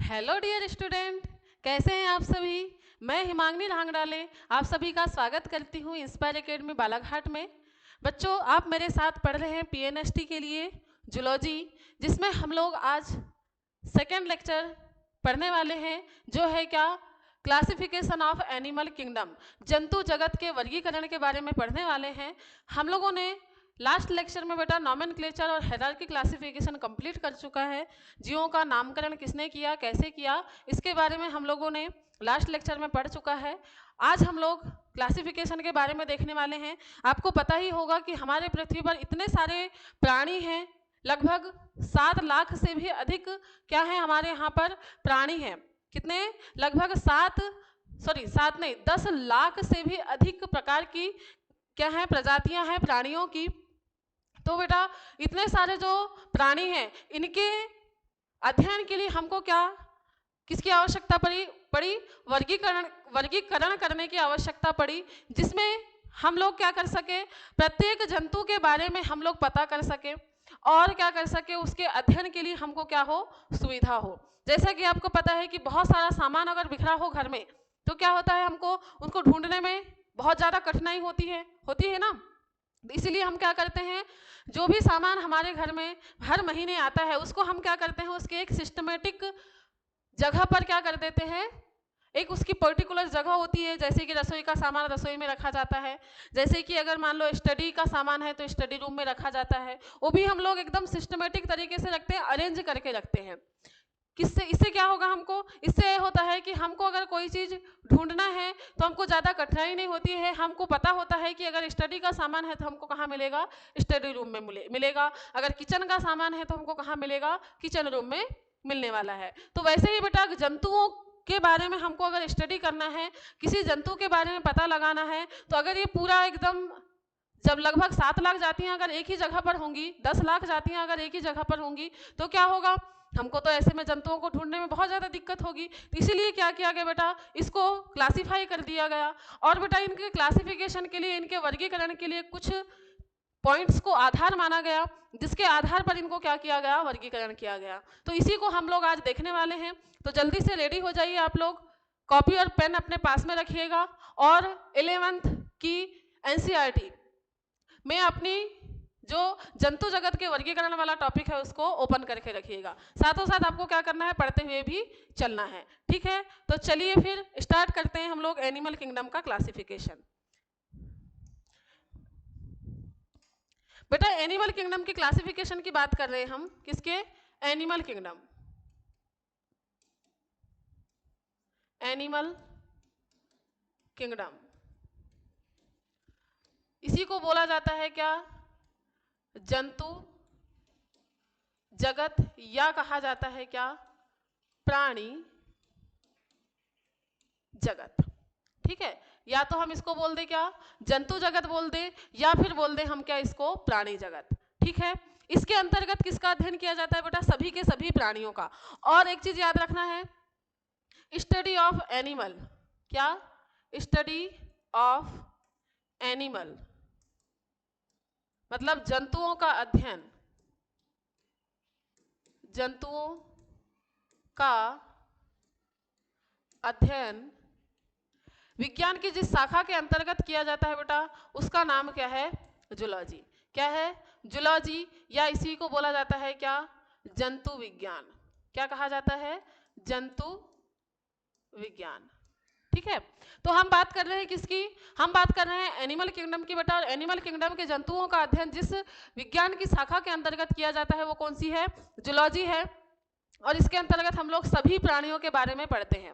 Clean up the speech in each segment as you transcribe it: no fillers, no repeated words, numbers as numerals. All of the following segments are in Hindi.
हेलो डियर स्टूडेंट, कैसे हैं आप सभी। मैं हिमांगनी लांगड़ाले आप सभी का स्वागत करती हूँ इंस्पायर एकेडमी बालाघाट में। बच्चों, आप मेरे साथ पढ़ रहे हैं पीएनएसटी के लिए जूलॉजी, जिसमें हम लोग आज सेकेंड लेक्चर पढ़ने वाले हैं, जो है क्या, क्लासिफिकेशन ऑफ एनिमल किंगडम, जंतु जगत के वर्गीकरण के बारे में पढ़ने वाले हैं। हम लोगों ने लास्ट लेक्चर में बेटा नॉमेनक्लेचर और हायरार्की क्लासिफिकेशन कंप्लीट कर चुका है। जीवों का नामकरण किसने किया, कैसे किया, इसके बारे में हम लोगों ने लास्ट लेक्चर में पढ़ चुका है। आज हम लोग क्लासिफिकेशन के बारे में देखने वाले हैं। आपको पता ही होगा कि हमारे पृथ्वी पर इतने सारे प्राणी हैं, लगभग 7 लाख से भी अधिक क्या है हमारे यहाँ पर प्राणी हैं। कितने? लगभग 7 नहीं 10 लाख से भी अधिक प्रकार की क्या है प्रजातियां हैं प्राणियों की। तो बेटा इतने सारे जो प्राणी हैं, इनके अध्ययन के लिए हमको क्या किसकी आवश्यकता पड़ी वर्गीकरण करने की आवश्यकता पड़ी, जिसमें हम लोग क्या कर सके, प्रत्येक जंतु के बारे में हम लोग पता कर सके और क्या कर सके, उसके अध्ययन के लिए हमको क्या हो, सुविधा हो। जैसा कि आपको पता है कि बहुत सारा सामान अगर बिखरा हो घर में, तो क्या होता है, हमको उनको ढूंढने में बहुत ज़्यादा कठिनाई होती है ना। इसीलिए हम क्या करते हैं, जो भी सामान हमारे घर में हर महीने आता है, उसको हम क्या करते हैं, उसके एक सिस्टमेटिक जगह पर क्या कर देते हैं, एक उसकी पर्टिकुलर जगह होती है। जैसे कि रसोई का सामान रसोई में रखा जाता है, जैसे कि अगर मान लो स्टडी का सामान है तो स्टडी रूम में रखा जाता है। वो भी हम लोग एकदम सिस्टमेटिक तरीके से रखते हैं, अरेंज करके रखते हैं। किससे, इससे क्या होगा, हमको इससे ये होता है कि हमको अगर कोई चीज़ ढूंढना है तो हमको ज़्यादा कठिनाई नहीं होती है। हमको पता होता है कि अगर स्टडी का सामान है तो हमको कहाँ मिलेगा, स्टडी रूम में मिलेगा। अगर किचन का सामान है तो हमको कहाँ मिलेगा, किचन रूम में मिलने वाला है। तो वैसे ही बेटा जंतुओं के बारे में हमको अगर स्टडी करना है, किसी जंतु के बारे में पता लगाना है, तो अगर ये पूरा एकदम, जब लगभग 7 लाख जातियां अगर एक ही जगह पर होंगी, 10 लाख जातियां अगर एक ही जगह पर होंगी, तो क्या होगा, हमको तो ऐसे में जंतुओं को ढूंढने में बहुत ज़्यादा दिक्कत होगी। तो इसीलिए क्या किया गया बेटा, इसको क्लासीफाई कर दिया गया। और बेटा इनके क्लासिफिकेशन के लिए, इनके वर्गीकरण के लिए कुछ पॉइंट्स को आधार माना गया, जिसके आधार पर इनको क्या किया गया, वर्गीकरण किया गया। तो इसी को हम लोग आज देखने वाले हैं। तो जल्दी से रेडी हो जाइए आप लोग, कॉपी और पेन अपने पास में रखिएगा और 11th की एनसीईआरटी में अपनी जो जंतु जगत के वर्गीकरण वाला टॉपिक है उसको ओपन करके रखिएगा। साथों साथ आपको क्या करना है, पढ़ते हुए भी चलना है, ठीक है। तो चलिए फिर स्टार्ट करते हैं हम लोग एनिमल किंगडम का क्लासिफिकेशन। बेटा एनिमल किंगडम की क्लासिफिकेशन की बात कर रहे हैं हम, किसके, एनिमल किंगडम, एनिमल किंगडम। इसी को बोला जाता है क्या, जंतु जगत, या कहा जाता है क्या, प्राणी जगत। ठीक है, या तो हम इसको बोल दे क्या, जंतु जगत बोल दे, या फिर बोल दे हम क्या, इसको प्राणी जगत। ठीक है, इसके अंतर्गत किसका अध्ययन किया जाता है बेटा, सभी के सभी प्राणियों का। और एक चीज याद रखना है, स्टडी ऑफ एनिमल, क्या, स्टडी ऑफ एनिमल मतलब जंतुओं का अध्ययन, जंतुओं का अध्ययन विज्ञान की जिस शाखा के अंतर्गत किया जाता है बेटा, उसका नाम क्या है, जूलॉजी। क्या है, जूलॉजी, या इसी को बोला जाता है क्या, जंतु विज्ञान। क्या कहा जाता है, जंतु विज्ञान। ठीक है, तो हम बात कर रहे हैं किसकी, हम बात कर रहे हैं एनिमल किंगडम की बेटा। और एनिमल किंगडम के जंतुओं का अध्ययन जिस विज्ञान की शाखा के अंतर्गत किया जाता है वो कौन सी है, जूलॉजी है। और इसके अंतर्गत हम लोग सभी प्राणियों के बारे में पढ़ते हैं,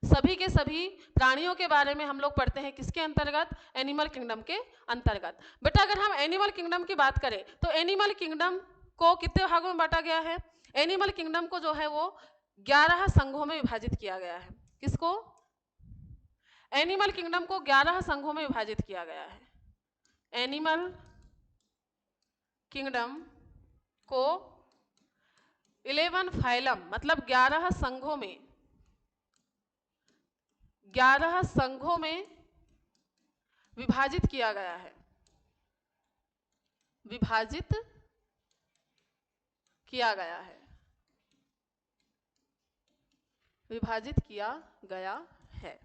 सभी के सभी प्राणियों के बारे में हम लोग पढ़ते हैं, किसके अंतर्गत, एनिमल किंगडम के अंतर्गत। बेटा अगर हम एनिमल किंगडम की बात करें तो एनिमल किंगडम को कितने भागों में बांटा गया है, एनिमल किंगडम को जो है वो 11 संघों में विभाजित किया गया है। किसको, एनिमल किंगडम को 11 संघों में विभाजित किया गया है। एनिमल किंगडम को 11 फाइलम मतलब 11 संघों में, 11 संघों में विभाजित किया गया है, विभाजित किया गया है। विभाजित किया गया है।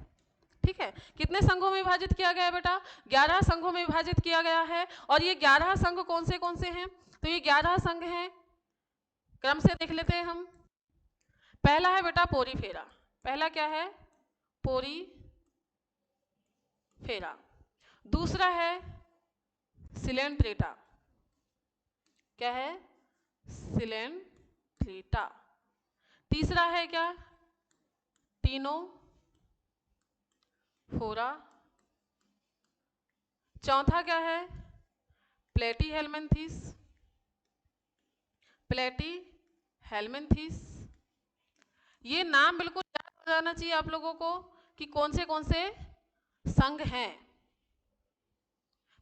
ठीक है, कितने संघों में विभाजित किया गया है बेटा? 11 संघों में विभाजित किया गया है। और ये 11 संघ कौन से हैं? तो ये 11 संघ हैं, क्रम से देख लेते हैं हम। पहला है बेटा पोरी फेरा। पहला क्या है? पोरी फेरा। दूसरा है सिलेंट्रेटा। क्या है? सिलेंट्रेटा। तीसरा है क्या? टीनो फोरा। चौथा क्या है? प्लेटी हेलमेंथिस। प्लेटी हेलमेंथिस। ये नाम बिल्कुल याद हो जाना चाहिए आप लोगों को कि कौन से संघ हैं।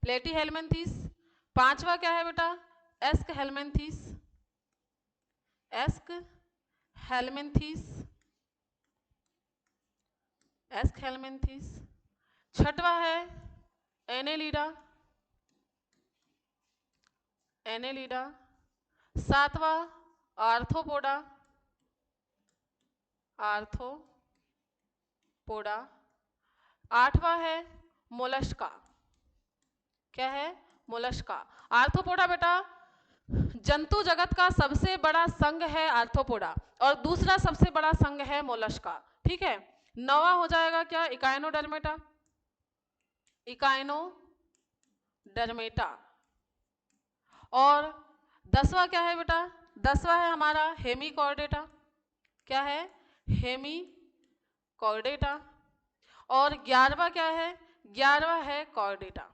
प्लेटी हेलमेंथिस। पांचवा क्या है बेटा? Ask helminths. Ask helminths. Ask helminths. छठवा है एनेलिडा। एनेलिडा। सातवां आर्थ्रोपोडा। आर्थ्रोपोडा। आठवां है मोलस्का। क्या है? मोलस्का। आर्थ्रोपोडा बेटा जंतु जगत का सबसे बड़ा संघ है आर्थ्रोपोडा, और दूसरा सबसे बड़ा संघ है मोलस्का। ठीक है, नौवां हो जाएगा क्या? इकाइनोडर्मेटा। इकाइनोडर्मेटा। और 10वां क्या है बेटा? 10वां है हमारा हेमिकॉर्डेटा। क्या है? हेमिकॉर्डेटा। और 11वां क्या है? 11वां है कॉर्डेटा।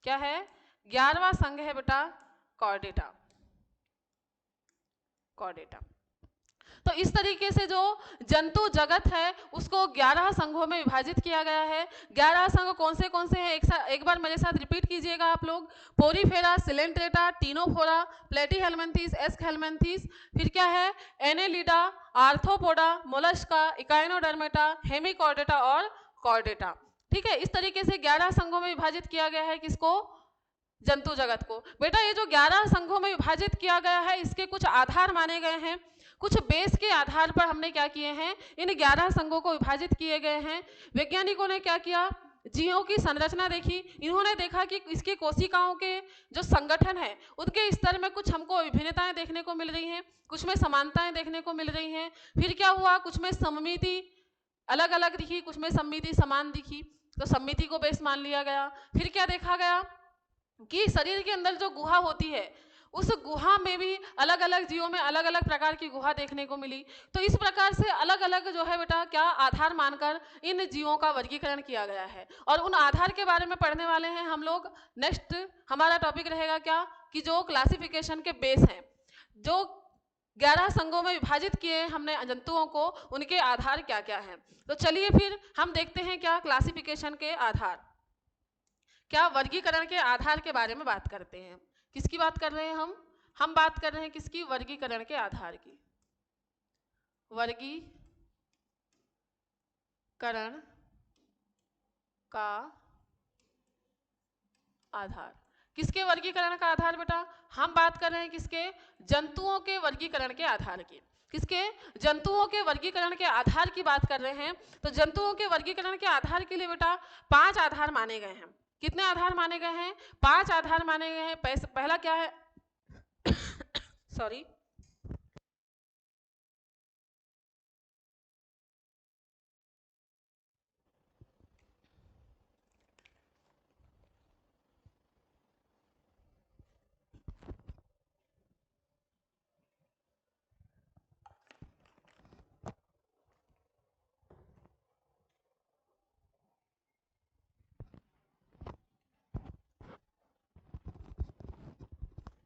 क्या है? 11वां संघ है बेटा कॉर्डेटा। कॉर्डेटा। तो इस तरीके से जो जंतु जगत है उसको 11 संघों में विभाजित किया गया है। 11 संघ कौन से हैं? एक बार मेरे साथ रिपीट कीजिएगा आप लोग। पोरीफेरा, सिलेंट्रेटा, टीनोफोरा, प्लेटी हेलमेंथिस, एस्क हेलमेंथिस, फिर क्या है? Annelida, Arthropoda, Mollusca, Echinodermata, Hemichordata और कॉर्डेटा। ठीक है, इस तरीके से 11 संघों में विभाजित किया गया है किसको? जंतु जगत को। बेटा ये जो 11 संघों में विभाजित किया गया है इसके कुछ आधार माने गए हैं, कुछ बेस के आधार पर हमने क्या किए हैं? इन 11 संघों को विभाजित किए गए हैं। वैज्ञानिकों ने क्या किया? जीवों की संरचना देखी। इन्होंने देखा कि इसके कोशिकाओं के जो संगठन है उनके स्तर में कुछ हमको विभिन्नताएं देखने को मिल रही हैं, कुछ में समानताएं देखने को मिल रही हैं। फिर क्या हुआ? कुछ में सममिति अलग अलग दिखी, कुछ में सममिति समान दिखी, तो सममिति को बेस मान लिया गया। फिर क्या देखा गया कि शरीर के अंदर जो गुहा होती है उस गुहा में भी अलग अलग जीवों में अलग अलग प्रकार की गुहा देखने को मिली। तो इस प्रकार से अलग अलग जो है बेटा क्या आधार मानकर इन जीवों का वर्गीकरण किया गया है, और उन आधार के बारे में पढ़ने वाले हैं हम लोग। नेक्स्ट हमारा टॉपिक रहेगा क्या? कि जो क्लासिफिकेशन के बेस हैं, जो 11 संघों में विभाजित किए हमने जंतुओं को, उनके आधार क्या क्या हैं। तो चलिए फिर हम देखते हैं क्या क्लासिफिकेशन के आधार, क्या वर्गीकरण के आधार के बारे में बात करते हैं। किसकी बात कर रहे हैं हम बात कर रहे हैं किसकी? वर्गीकरण के आधार की। वर्गीकरण का आधार। किसके वर्गीकरण का आधार बेटा? हम बात कर रहे हैं किसके? जंतुओं के वर्गीकरण के आधार की। किसके? जंतुओं के वर्गीकरण के आधार की बात कर रहे हैं। तो जंतुओं के वर्गीकरण के आधार के लिए बेटा 5 आधार माने गए हैं। कितने आधार माने गए हैं? 5 आधार माने गए हैं। पहला क्या है? सॉरी,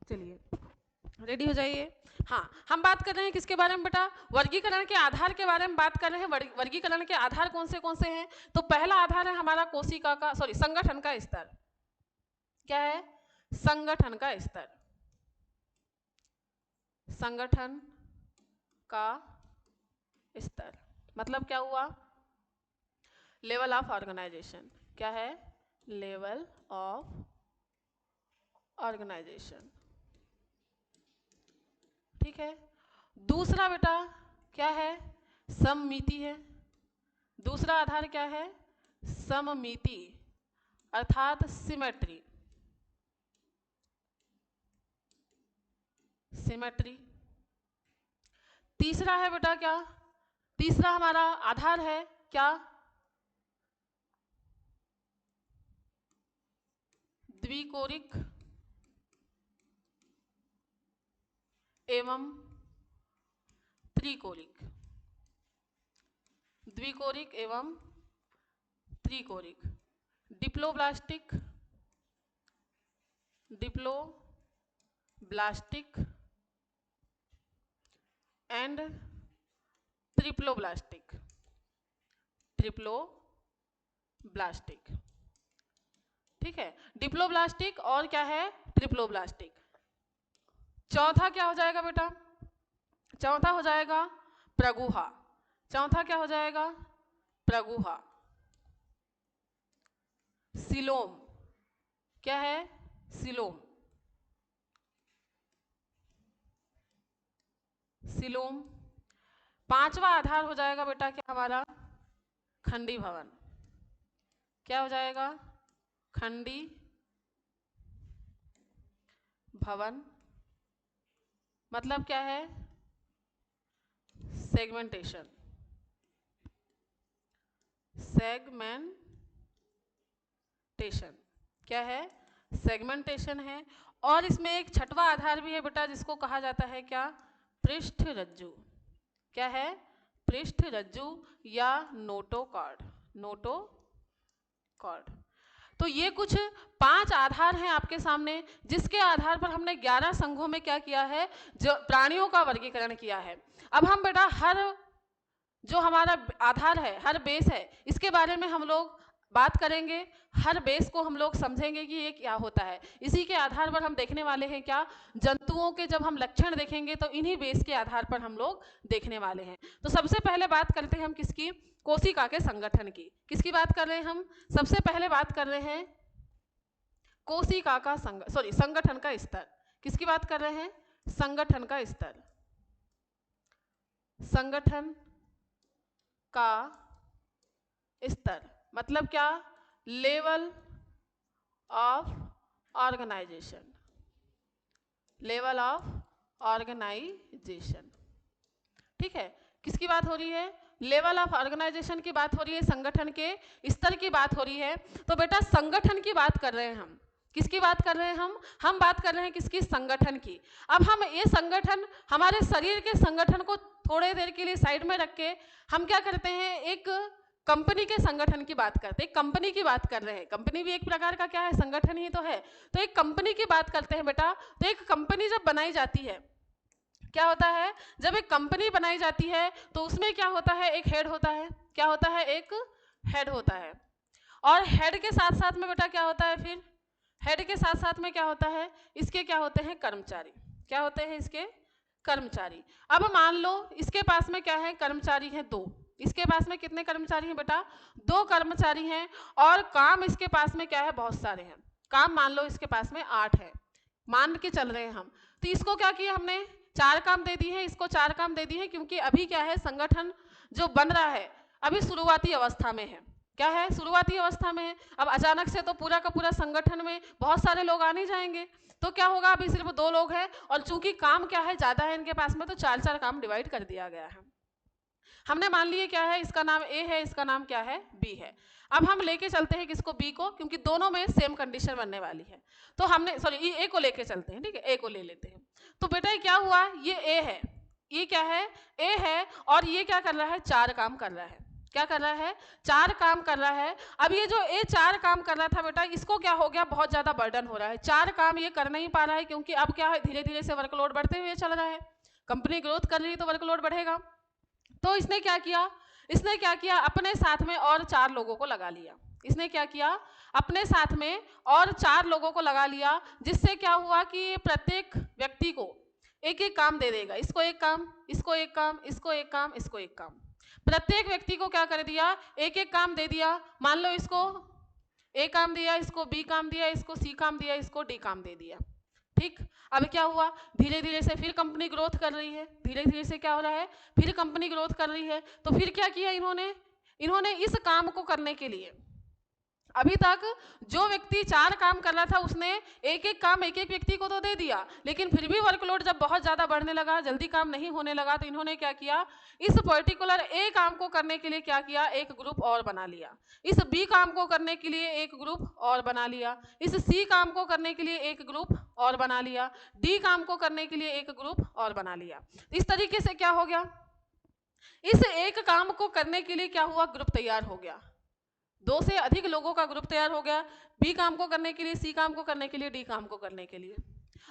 चलिए रेडी हो जाइए। हाँ, हम बात कर रहे हैं किसके बारे में बेटा? वर्गीकरण के आधार के बारे में बात कर रहे हैं। वर्गीकरण के आधार कौन से हैं? तो पहला आधार है हमारा कोशिका का, सॉरी, संगठन का स्तर। क्या है? संगठन का स्तर। संगठन का स्तर मतलब क्या हुआ? Level of organization. क्या है? Level of organization. ठीक है। दूसरा बेटा क्या है? सममिति है। दूसरा आधार क्या है? सममिति अर्थात सिमेट्री। सिमेट्री। तीसरा है बेटा क्या? तीसरा हमारा आधार है क्या? द्विकोरिक एवं त्रिकोरिक। द्विकोरिक एवं त्रिकोरिक। Diploblastic, diploblastic and triploblastic. Triploblastic, ठीक है। डिप्लोब्लास्टिक और क्या है? ट्रिप्लोब्लास्टिक। चौथा क्या हो जाएगा बेटा? चौथा हो जाएगा प्रगुहा। चौथा क्या हो जाएगा? प्रगुहा। सिलोम। क्या है? सिलोम। सिलोम। पांचवा आधार हो जाएगा बेटा क्या हमारा? खंडी भवन। क्या हो जाएगा? खंडी भवन। मतलब क्या है? सेगमेंटेशन। सेगमेंटेशन क्या है? सेगमेंटेशन है। और इसमें एक छठवां आधार भी है बेटा जिसको कहा जाता है क्या? पृष्ठ रज्जु। क्या है? पृष्ठ रज्जु या नोटोकॉर्ड। नोटोकॉर्ड। तो ये कुछ 5 आधार हैं आपके सामने, जिसके आधार पर हमने 11 संघों में क्या किया है? जो प्राणियों का वर्गीकरण किया है। अब हम बेटा हर जो हमारा आधार है, हर बेस है, इसके बारे में हम लोग बात करेंगे। हर बेस को हम लोग समझेंगे कि ये क्या होता है। इसी के आधार पर हम देखने वाले हैं क्या? जंतुओं के जब हम लक्षण देखेंगे तो इन्हीं बेस के आधार पर हम लोग देखने वाले हैं। तो सबसे पहले बात करते हैं हम किसकी? कोशिका के संगठन की। किसकी बात कर रहे हैं हम? सबसे पहले बात कर रहे हैं कोशिका का संगठन का स्तर। किसकी बात कर रहे हैं? संगठन का स्तर। संगठन का स्तर मतलब क्या? Level of organization. Level of organization, ठीक है। किसकी बात हो रही है? लेवल ऑफ ऑर्गेनाइजेशन की बात हो रही है, संगठन के स्तर की बात हो रही है। तो बेटा संगठन की बात कर रहे हैं हम। किसकी बात कर रहे हैं हम बात कर रहे हैं किसकी? संगठन की। अब हम ये संगठन, हमारे शरीर के संगठन को थोड़े देर के लिए साइड में रख के हम क्या करते हैं? एक कंपनी के संगठन की बात करते हैं। कंपनी की बात कर रहे हैं। कंपनी भी एक प्रकार का क्या है? संगठन ही तो है। तो एक कंपनी की बात करते हैं बेटा। तो एक कंपनी जब बनाई जाती है, क्या होता है? जब एक कंपनी बनाई जाती है तो उसमें क्या होता है? एक हेड होता है। क्या होता है? एक हेड होता है। और हेड के साथ साथ में बेटा क्या होता है? फिर हेड के साथ साथ में क्या होता है? इसके क्या होते हैं? कर्मचारी। क्या होते हैं इसके? कर्मचारी। अब मान लो इसके पास में क्या है? कर्मचारी हैं 2। इसके पास में कितने कर्मचारी हैं बेटा? 2 कर्मचारी हैं। और काम इसके पास में क्या है? बहुत सारे हैं। काम मान लो इसके पास में 8 है, मान के चल रहे हैं हम। तो इसको क्या किया हमने? 4 काम दे दिए हैं, इसको 4 काम दे दिए हैं, क्योंकि अभी क्या है? संगठन जो बन रहा है अभी शुरुआती अवस्था में है। क्या है? शुरुआती अवस्था में है। अब अचानक से तो पूरा का पूरा संगठन में बहुत सारे लोग आ नहीं जाएंगे। तो क्या होगा? अभी सिर्फ 2 लोग हैं और चूंकि काम क्या है? ज़्यादा है इनके पास में, तो 4-4 काम डिवाइड कर दिया गया है। हमने मान लिए क्या है? इसका नाम ए है, इसका नाम क्या है? बी है। अब हम लेके चलते हैं किसको? बी को, क्योंकि दोनों में सेम कंडीशन बनने वाली है। तो हमने ए को लेके चलते हैं, ठीक है। ए को ले लेते हैं। तो बेटा क्या हुआ? ये ए है, ये क्या है? ए है। और ये क्या कर रहा है? 4 काम कर रहा है। क्या कर रहा है? 4 काम कर रहा है। अब ये जो ए 4 काम कर रहा था बेटा, इसको क्या हो गया? बहुत ज्यादा बर्डन हो रहा है। 4 काम ये कर नहीं पा रहा है, क्योंकि अब क्या है? धीरे धीरे से वर्कलोड बढ़ते हुए चल रहा है। कंपनी ग्रोथ कर रही है तो वर्कलोड बढ़ेगा। तो इसने क्या किया? इसने क्या किया? अपने साथ में और 4 लोगों को लगा लिया। इसने क्या किया? अपने साथ में और 4 लोगों को लगा लिया, जिससे क्या हुआ कि प्रत्येक व्यक्ति को एक एक काम दे देगा। इसको एक काम, इसको एक काम, इसको एक काम, इसको एक काम। प्रत्येक व्यक्ति को क्या कर दिया? एक एक काम दे दिया। मान लो इसको ए काम दिया, इसको बी काम दिया, इसको सी काम दिया, इसको डी काम दे दिया, ठीक। अब क्या हुआ? धीरे धीरे से फिर कंपनी ग्रोथ कर रही है। धीरे धीरे से क्या हो रहा है? फिर कंपनी ग्रोथ कर रही है। तो फिर क्या किया इन्होंने? इन्होंने इस काम को करने के लिए, अभी तक जो व्यक्ति 4 काम कर रहा था उसने एक एक काम एक एक व्यक्ति को तो दे दिया, लेकिन फिर भी वर्कलोड जब बहुत ज़्यादा बढ़ने लगा, जल्दी काम नहीं होने लगा, तो इन्होंने क्या किया, इस पर्टिकुलर ए काम को करने के लिए क्या किया, एक ग्रुप और बना लिया। इस बी काम को करने के लिए एक ग्रुप और बना लिया, इस सी काम को करने के लिए एक ग्रुप और बना लिया, डी काम को करने के लिए एक ग्रुप और बना लिया। इस तरीके से क्या हो गया, इस एक काम को करने के लिए क्या हुआ, ग्रुप तैयार हो गया। 2 से अधिक लोगों का ग्रुप तैयार हो गया, बी काम को करने के लिए, सी काम को करने के लिए, डी काम को करने के लिए।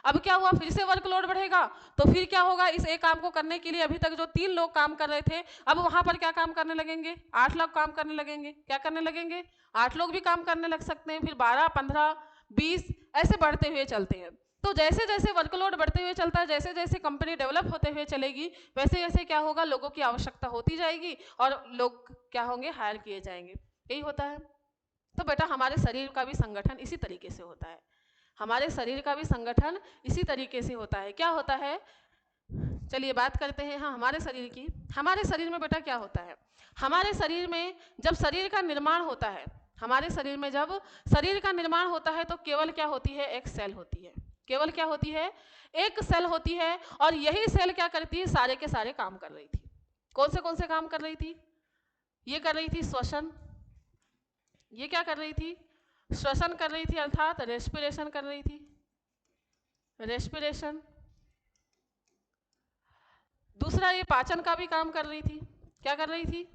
अब क्या हुआ, फिर से वर्कलोड बढ़ेगा, तो फिर क्या होगा, इस एक काम को करने के लिए अभी तक जो 3 लोग काम कर रहे थे, अब वहां पर क्या काम करने लगेंगे, 8 लोग काम करने लगेंगे। क्या करने लगेंगे, 8 लोग भी काम करने लग सकते हैं, फिर 12, 15, 20 ऐसे बढ़ते हुए चलते हैं। तो जैसे जैसे वर्कलोड बढ़ते हुए चलता है, जैसे जैसे कंपनी डेवलप होते हुए चलेगी, वैसे वैसे क्या होगा, लोगों की आवश्यकता होती जाएगी और लोग क्या होंगे, हायर किए जाएंगे। यही होता है। तो बेटा हमारे शरीर का भी संगठन इसी तरीके से होता है, हमारे शरीर का भी संगठन इसी तरीके से होता है। क्या होता है, चलिए बात करते हैं हाँ हमारे शरीर की। हमारे शरीर में बेटा क्या होता है, हमारे शरीर में जब शरीर का निर्माण होता है, हमारे शरीर में जब शरीर का निर्माण होता है तो केवल क्या होती है, एक सेल होती है। केवल क्या होती है, एक सेल होती है, और यही सेल क्या करती है, सारे के सारे काम कर रही थी। कौन से काम कर रही थी, ये कर रही थी श्वसन, ये क्या कर रही थी, श्वसन कर रही थी, अर्थात रेस्पिरेशन कर रही थी, रेस्पिरेशन। दूसरा ये पाचन का भी काम कर रही थी। क्या कर रही थी,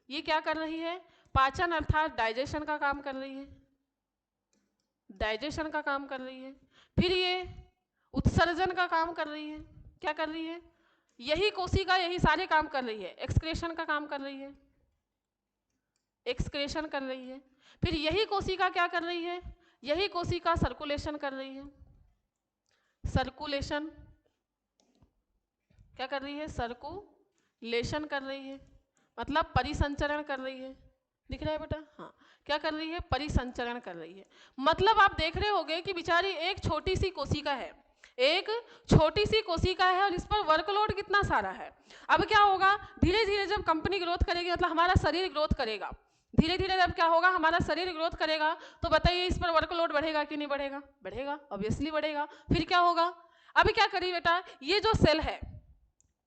ये क्या कर रही है, पाचन अर्थात डाइजेशन का काम कर रही है, डाइजेशन का काम कर रही है। फिर ये उत्सर्जन का काम कर रही है। क्या कर रही है, यही कोशिका यही सारे काम कर रही है। एक्सक्रेशन का काम कर रही है, एक्सक्रेशन कर रही है। फिर यही कोशिका क्या कर रही है, यही कोशिका सर्कुलेशन कर रही है। सर्कुलेशन क्या कर रही है, सर्कुलेशन कर रही है, मतलब परिसंचरण कर रही है। दिख रहा है बेटा, हाँ क्या कर रही है, परिसंचरण कर रही है। मतलब आप देख रहे होंगे कि बेचारी एक छोटी सी कोशिका है, एक छोटी सी कोशिका है, और इस पर वर्कलोड कितना सारा है। अब क्या होगा, धीरे धीरे जब कंपनी ग्रोथ करेगी, मतलब हमारा शरीर ग्रोथ करेगा, धीरे धीरे जब क्या होगा, हमारा शरीर ग्रोथ करेगा, तो बताइए इस पर वर्कलोड बढ़ेगा कि नहीं बढ़ेगा, बढ़ेगा, ऑब्वियसली बढ़ेगा। फिर क्या होगा, अब क्या करिए बेटा, ये जो सेल है,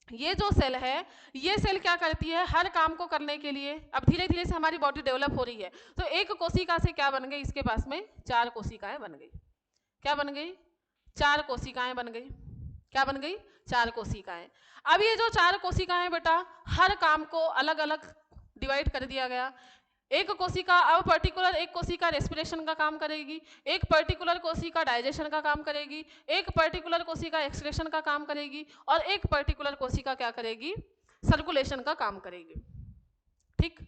ये जो सेल है, ये सेल क्या करती है, हर काम को करने के लिए, अब धीरे धीरे से हमारी बॉडी डेवलप हो रही है, तो एक कोशिका से क्या बन गई, इसके पास में 4 कोशिकाएं बन गई। क्या बन गई, 4 कोशिकाएं बन गई। क्या बन गई, 4 कोशिकाएं। अब ये जो 4 कोशिकाएं बेटा, हर काम को अलग अलग डिवाइड कर दिया गया। एक कोशिका, अब पर्टिकुलर एक कोशिका रेस्पिरेशन का काम करेगी, एक पर्टिकुलर कोशिका डाइजेशन का काम करेगी, एक पर्टिकुलर कोशिका एक्सक्रेशन का काम करेगी, और एक पर्टिकुलर कोशिका क्या करेगी, सर्कुलेशन का काम करेगी। ठीक,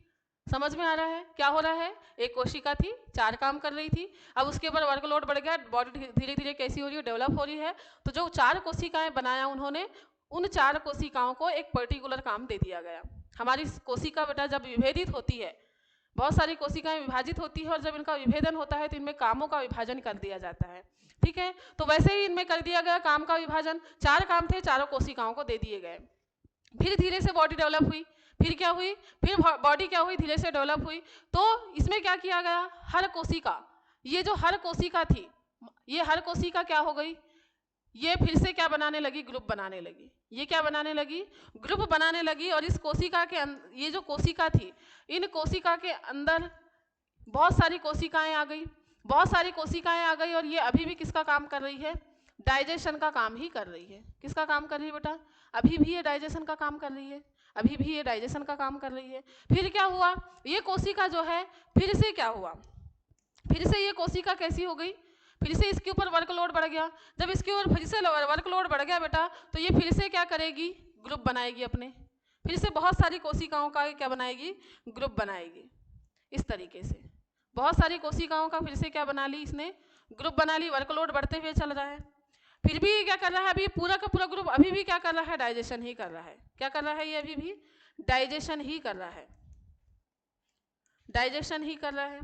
समझ में आ रहा है क्या हो रहा है, एक कोशिका थी 4 काम कर रही थी, अब उसके ऊपर वर्कलोड बढ़ गया, बॉडी धीरे धीरे कैसी हो रही है, डेवलप हो रही है, तो जो 4 कोशिकाएं बनाया उन्होंने, उन 4 कोशिकाओं को एक पर्टिकुलर काम दे दिया गया। हमारी कोशिका बेटा जब विभेदित होती है, बहुत सारी कोशिकाएं विभाजित होती है, और जब इनका विभेदन होता है तो इनमें कामों का विभाजन कर दिया जाता है। ठीक है, तो वैसे ही इनमें कर दिया गया काम का विभाजन, 4 काम थे, 4 कोशिकाओं को दे दिए गए। फिर धीरे से बॉडी डेवलप हुई, फिर क्या हुई, फिर बॉडी क्या हुई, धीरे से डेवलप हुई। तो इसमें क्या किया गया, हर कोशिका, ये जो हर कोशिका थी, ये हर कोशिका क्या हो गई, ये फिर से क्या बनाने लगी, ग्रुप बनाने लगी। ये क्या बनाने लगी, ग्रुप बनाने लगी, और इस कोशिका के ये जो कोशिका थी, इन कोशिका के अंदर बहुत सारी कोशिकाएं आ गई, बहुत सारी कोशिकाएं आ गई, और ये अभी भी किसका काम कर रही है, डाइजेशन का काम ही कर रही है। किसका काम कर रही है बेटा, अभी भी ये डाइजेशन का काम कर रही है, अभी भी ये डाइजेशन का काम कर रही है। फिर क्या हुआ, ये कोशिका जो है, फिर से क्या हुआ, फिर से ये कोशिका कैसी हो गई, फिर से इसके ऊपर वर्कलोड बढ़ गया। जब इसके ऊपर फिर से वर्कलोड बढ़ गया बेटा, तो ये फिर से क्या करेगी, ग्रुप बनाएगी अपने, फिर से बहुत सारी कोशिकाओं का क्या बनाएगी, ग्रुप बनाएगी। इस तरीके से बहुत सारी कोशिकाओं का फिर से क्या बना ली, इसने ग्रुप बना ली। वर्कलोड बढ़ते हुए चल रहा है, फिर भी क्या कर रहा है, अभी पूरा का पूरा ग्रुप अभी भी क्या कर रहा है, डाइजेशन ही कर रहा है। क्या कर रहा है, ये अभी भी डाइजेशन ही कर रहा है, डाइजेशन ही कर रहा है।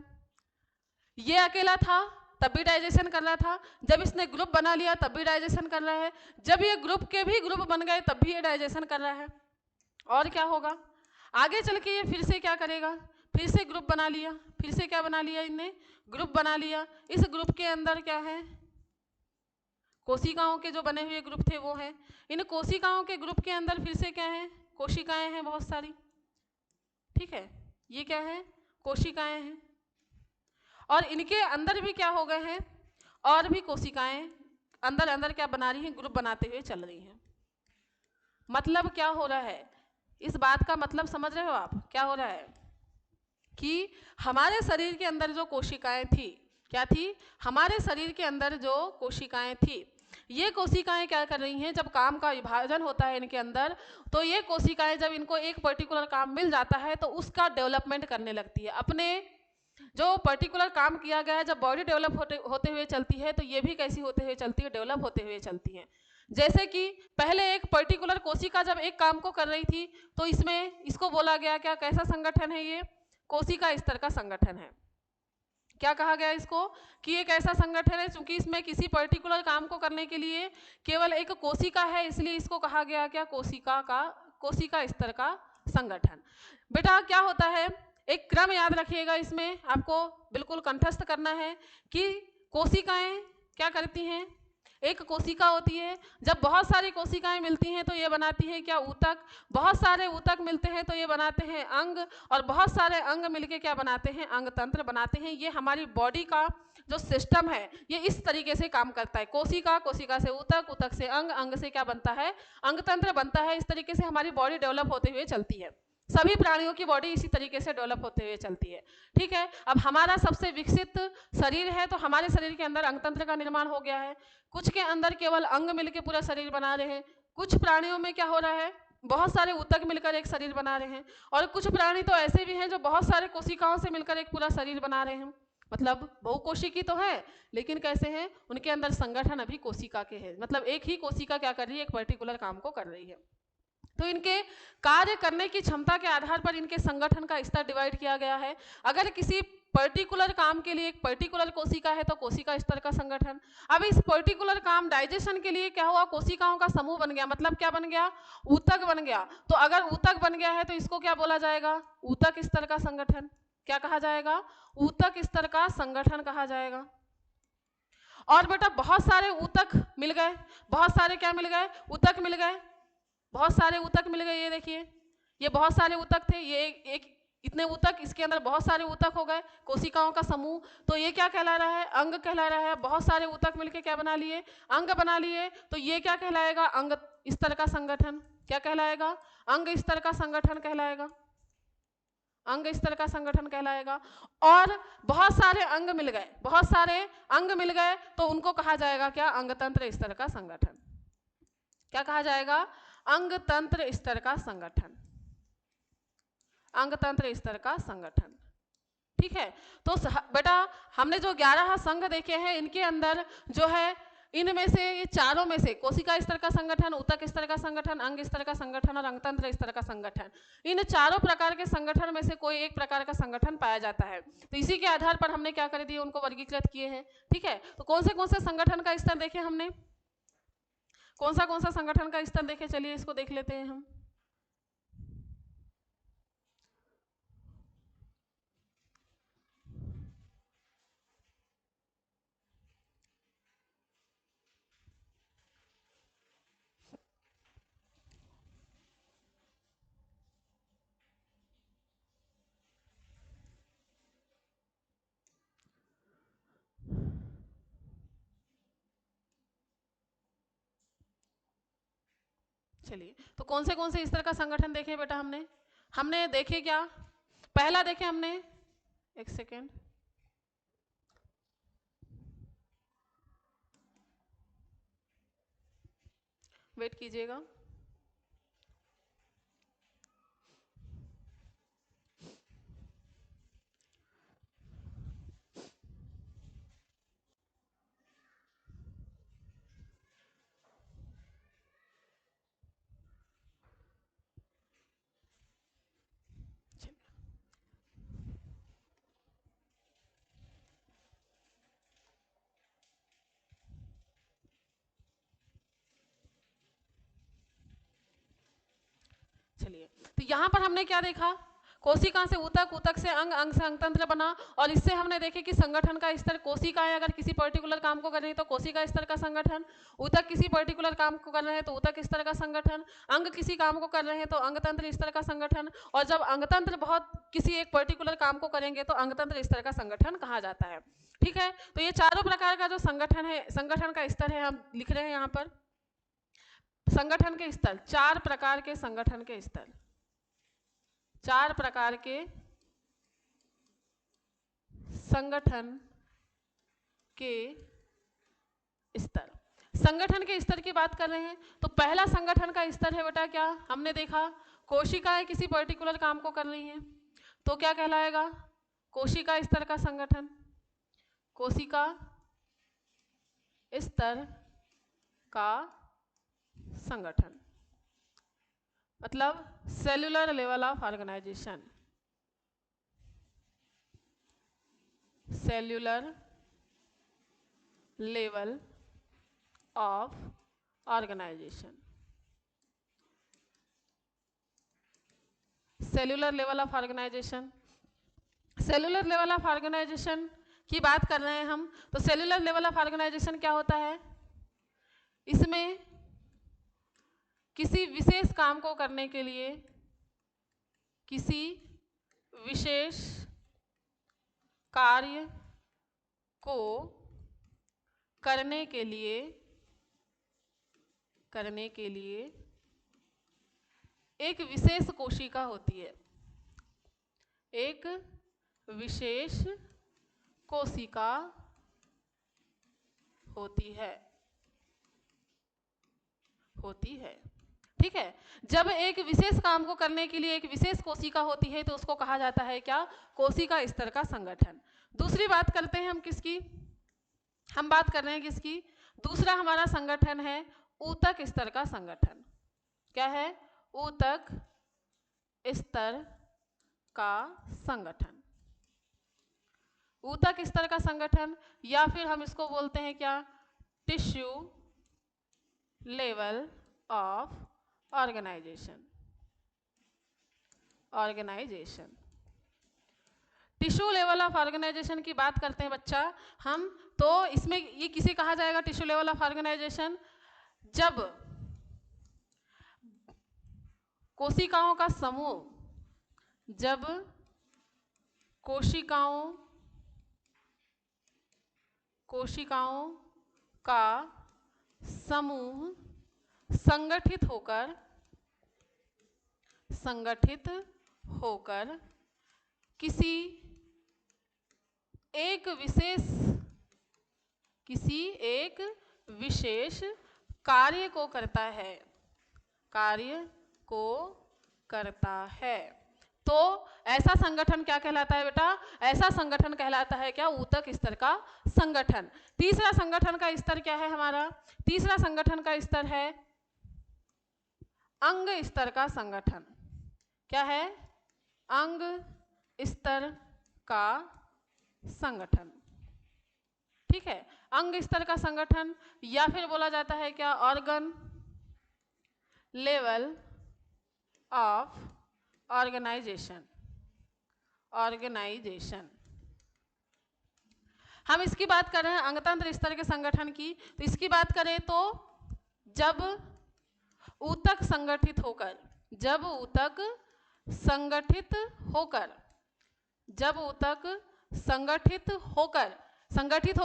ये अकेला था तब भी डाइजेशन कर रहा था, जब इसने ग्रुप बना लिया तब भी डाइजेशन कर रहा है, जब ये ग्रुप के भी ग्रुप बन गए तब भी ये डाइजेशन कर रहा है। और क्या होगा, आगे चल के ये फिर से क्या करेगा, फिर से ग्रुप बना लिया, फिर से क्या बना लिया इनने, ग्रुप बना लिया। इस ग्रुप के अंदर क्या है, कोशिकाओं के जो बने हुए ग्रुप थे वो हैं। इन कोशिकाओं के ग्रुप के अंदर फिर से क्या है, कोशिकाएं हैं बहुत सारी, ठीक है, ये क्या है, कोशिकाएं हैं। और इनके अंदर भी क्या हो गए हैं, और भी कोशिकाएं अंदर अंदर क्या बना रही हैं, ग्रुप बनाते हुए चल रही हैं। मतलब क्या हो रहा है, इस बात का मतलब समझ रहे हो आप, क्या हो रहा है कि हमारे शरीर के अंदर जो कोशिकाएं थी, क्या थी, हमारे शरीर के अंदर जो कोशिकाएं थी, ये कोशिकाएं क्या कर रही हैं, जब काम का विभाजन होता है इनके अंदर, तो ये कोशिकाएं जब इनको एक पर्टिकुलर काम मिल जाता है तो उसका डेवलपमेंट करने लगती है। अपने जो पर्टिकुलर काम किया गया है, जब बॉडी डेवलप होते हुए चलती है, तो ये भी कैसी होते हुए चलती है, डेवलप होते हुए चलती है। जैसे कि पहले एक पर्टिकुलर कोशिका जब एक काम को कर रही थी, तो इसमें इसको बोला गया क्या, कैसा संगठन है ये, कोशिका स्तर का संगठन है। क्या कहा गया इसको, कि एक ऐसा संगठन है, चूंकि इसमें किसी पर्टिकुलर काम को करने के लिए केवल एक कोशिका है, इसलिए इसको कहा गया क्या, कोशिका स्तर का संगठन। बेटा क्या होता है, एक क्रम याद रखिएगा, इसमें आपको बिल्कुल कंठस्थ करना है कि कोशिकाएं क्या करती हैं, एक कोशिका होती है, जब बहुत सारी कोशिकाएं मिलती हैं तो ये बनाती है क्या, ऊतक। बहुत सारे ऊतक मिलते हैं तो ये बनाते हैं अंग, और बहुत सारे अंग मिलके क्या बनाते हैं, अंग तंत्र बनाते हैं। ये हमारी बॉडी का जो सिस्टम है ये इस तरीके से काम करता है, कोशिका, कोशिका से ऊतक, ऊतक से अंग, अंग से क्या बनता है, अंग तंत्र बनता है। इस तरीके से हमारी बॉडी डेवलप होते हुए चलती है। सभी प्राणियों की बॉडी इसी तरीके से डेवलप होते हुए चलती है, ठीक है। अब हमारा सबसे विकसित शरीर है, तो हमारे शरीर के अंदर अंगतंत्र का निर्माण हो गया है। कुछ के अंदर केवल अंग मिलकर पूरा शरीर बना रहे हैं, कुछ प्राणियों में क्या हो रहा है, बहुत सारे ऊतक मिलकर एक शरीर बना रहे हैं, और कुछ प्राणी तो ऐसे भी हैं जो बहुत सारे कोशिकाओं से मिलकर एक पूरा शरीर बना रहे हैं। मतलब बहुकोशिकी तो है, लेकिन कैसे हैं, उनके अंदर संगठन अभी कोशिका के हैं, मतलब एक ही कोशिका क्या कर रही है, एक पर्टिकुलर काम को कर रही है। तो इनके कार्य करने की क्षमता के आधार पर इनके संगठन का स्तर डिवाइड किया गया है। अगर किसी पर्टिकुलर काम के लिए एक पर्टिकुलर कोशिका है तो कोशिका स्तर का संगठन। अब इस पर्टिकुलर काम डाइजेशन के लिए क्या हुआ, कोशिकाओं का समूह बन गया, मतलब क्या बन गया, ऊतक बन गया। तो अगर ऊतक बन गया है तो इसको क्या बोला जाएगा, ऊतक स्तर का संगठन। क्या कहा जाएगा, ऊतक स्तर का संगठन कहा जाएगा। और बेटा बहुत सारे ऊतक मिल गए, बहुत सारे क्या मिल गए, ऊतक मिल गए, बहुत सारे ऊतक मिल गए। ये देखिए, ये बहुत सारे ऊतक थे, ये एक इतने ऊतक, इसके अंदर बहुत सारे ऊतक हो गए, कोशिकाओं का समूह। तो ये क्या कहला रहा है, अंग कहला रहा है। बहुत सारे ऊतक मिलके क्या बना लिए, अंग बना लिए। तो ये क्या कहलाएगा, अंग स्तर का संगठन। क्या कहलाएगा, अंग स्तर का संगठन कहलाएगा, अंग स्तर का संगठन कहलाएगा। और बहुत सारे अंग मिल गए, बहुत सारे अंग मिल गए, तो उनको कहा जाएगा क्या, अंगतंत्र स्तर का संगठन। क्या कहा जाएगा, अंग तंत्र स्तर का संगठन, अंग तंत्र स्तर का संगठन, ठीक है। तो बेटा हमने जो 11 संघ देखे हैं, इनके अंदर जो है, इनमें से ये चारों में से कोशिका स्तर का संगठन, ऊतक स्तर का संगठन, अंग स्तर का संगठन और अंगतंत्र स्तर का संगठन, इन चारों प्रकार के संगठन में से कोई एक प्रकार का संगठन पाया जाता है। तो इसी के आधार पर हमने क्या कर दिया, उनको वर्गीकृत किए हैं, ठीक है। तो कौन से संगठन का स्तर देखे हमने, कौन सा संगठन का स्तर देखे, चलिए इसको देख लेते हैं हम। चलिए, तो कौन से इस तरह का संगठन देखे बेटा हमने, हमने देखे क्या, पहला देखे हमने, एक सेकेंड, वेट कीजिएगा। लिए। तो यहाँ पर हमने क्या देखा, कोशिका से ऊतक, ऊतक से अंग, अंग से अंगतंत्र बना, और इससे हमने देखे कि संगठन का स्तर, कोशिकाएं अगर किसी पर्टिकुलर काम को कर रही है तो कोशिका स्तर का संगठन, ऊतक किसी पर्टिकुलर काम को कर रहे हैं तो ऊतक स्तर का संगठन, अंग किसी काम को कर रहे हैं तो अंगतंत्र स्तर का संगठन, और जब अंगतंत्र बहुत किसी एक पर्टिकुलर काम को करेंगे तो अंगतंत्र स्तर का संगठन कहा जाता है। ठीक है, तो ये चारों प्रकार का जो संगठन है, संगठन का स्तर है, हम लिख रहे हैं यहाँ पर संगठन के स्तर, 4 प्रकार के संगठन के स्तर, 4 प्रकार के संगठन के स्तर। संगठन के स्तर की बात कर रहे हैं तो पहला संगठन का स्तर है बेटा, क्या हमने देखा, कोशिकाएं किसी पर्टिकुलर काम को कर रही हैं तो क्या कहलाएगा, कोशिका स्तर का संगठन, कोशिका स्तर का संगठन, मतलब cellular level of organization, cellular level of organization, cellular level of organization. Cellular level of organization की बात कर रहे हैं हम, तो सेल्यूलर लेवल ऑफ ऑर्गेनाइजेशन क्या होता है, इसमें किसी विशेष काम को करने के लिए, किसी विशेष कार्य को करने के लिए एक विशेष कोशिका होती है, एक विशेष कोशिका होती है। ठीक है, जब एक विशेष काम को करने के लिए एक विशेष कोशिका होती है तो उसको कहा जाता है क्या, कोशिका स्तर का संगठन। दूसरी बात करते हैं हम किसकी, हम बात कर रहे हैं किसकी, दूसरा हमारा संगठन है ऊतक स्तर का संगठन। क्या है, ऊतक स्तर का संगठन, ऊतक स्तर का संगठन, या फिर हम इसको बोलते हैं क्या, tissue level of organization, organization. Tissue level of organization की बात करते हैं बच्चा हम, तो इसमें ये किसे कहा जाएगा टिश्यू लेवल ऑफ ऑर्गेनाइजेशन, जब कोशिकाओं का समूह, जब कोशिकाओं का समूह संगठित होकर किसी एक विशेष कार्य को करता है, तो ऐसा संगठन क्या कहलाता है बेटा, ऐसा संगठन कहलाता है क्या, ऊतक स्तर का संगठन। तीसरा संगठन का स्तर क्या है हमारा, तीसरा संगठन का स्तर है अंग स्तर का संगठन। क्या है, अंग स्तर का संगठन। ठीक है, अंग स्तर का संगठन, या फिर बोला जाता है क्या, ऑर्गन लेवल ऑफ ऑर्गेनाइजेशन, हम इसकी बात कर रहे हैं अंगतंत्र स्तर के संगठन की। तो इसकी बात करें तो जब ऊतक संगठित हो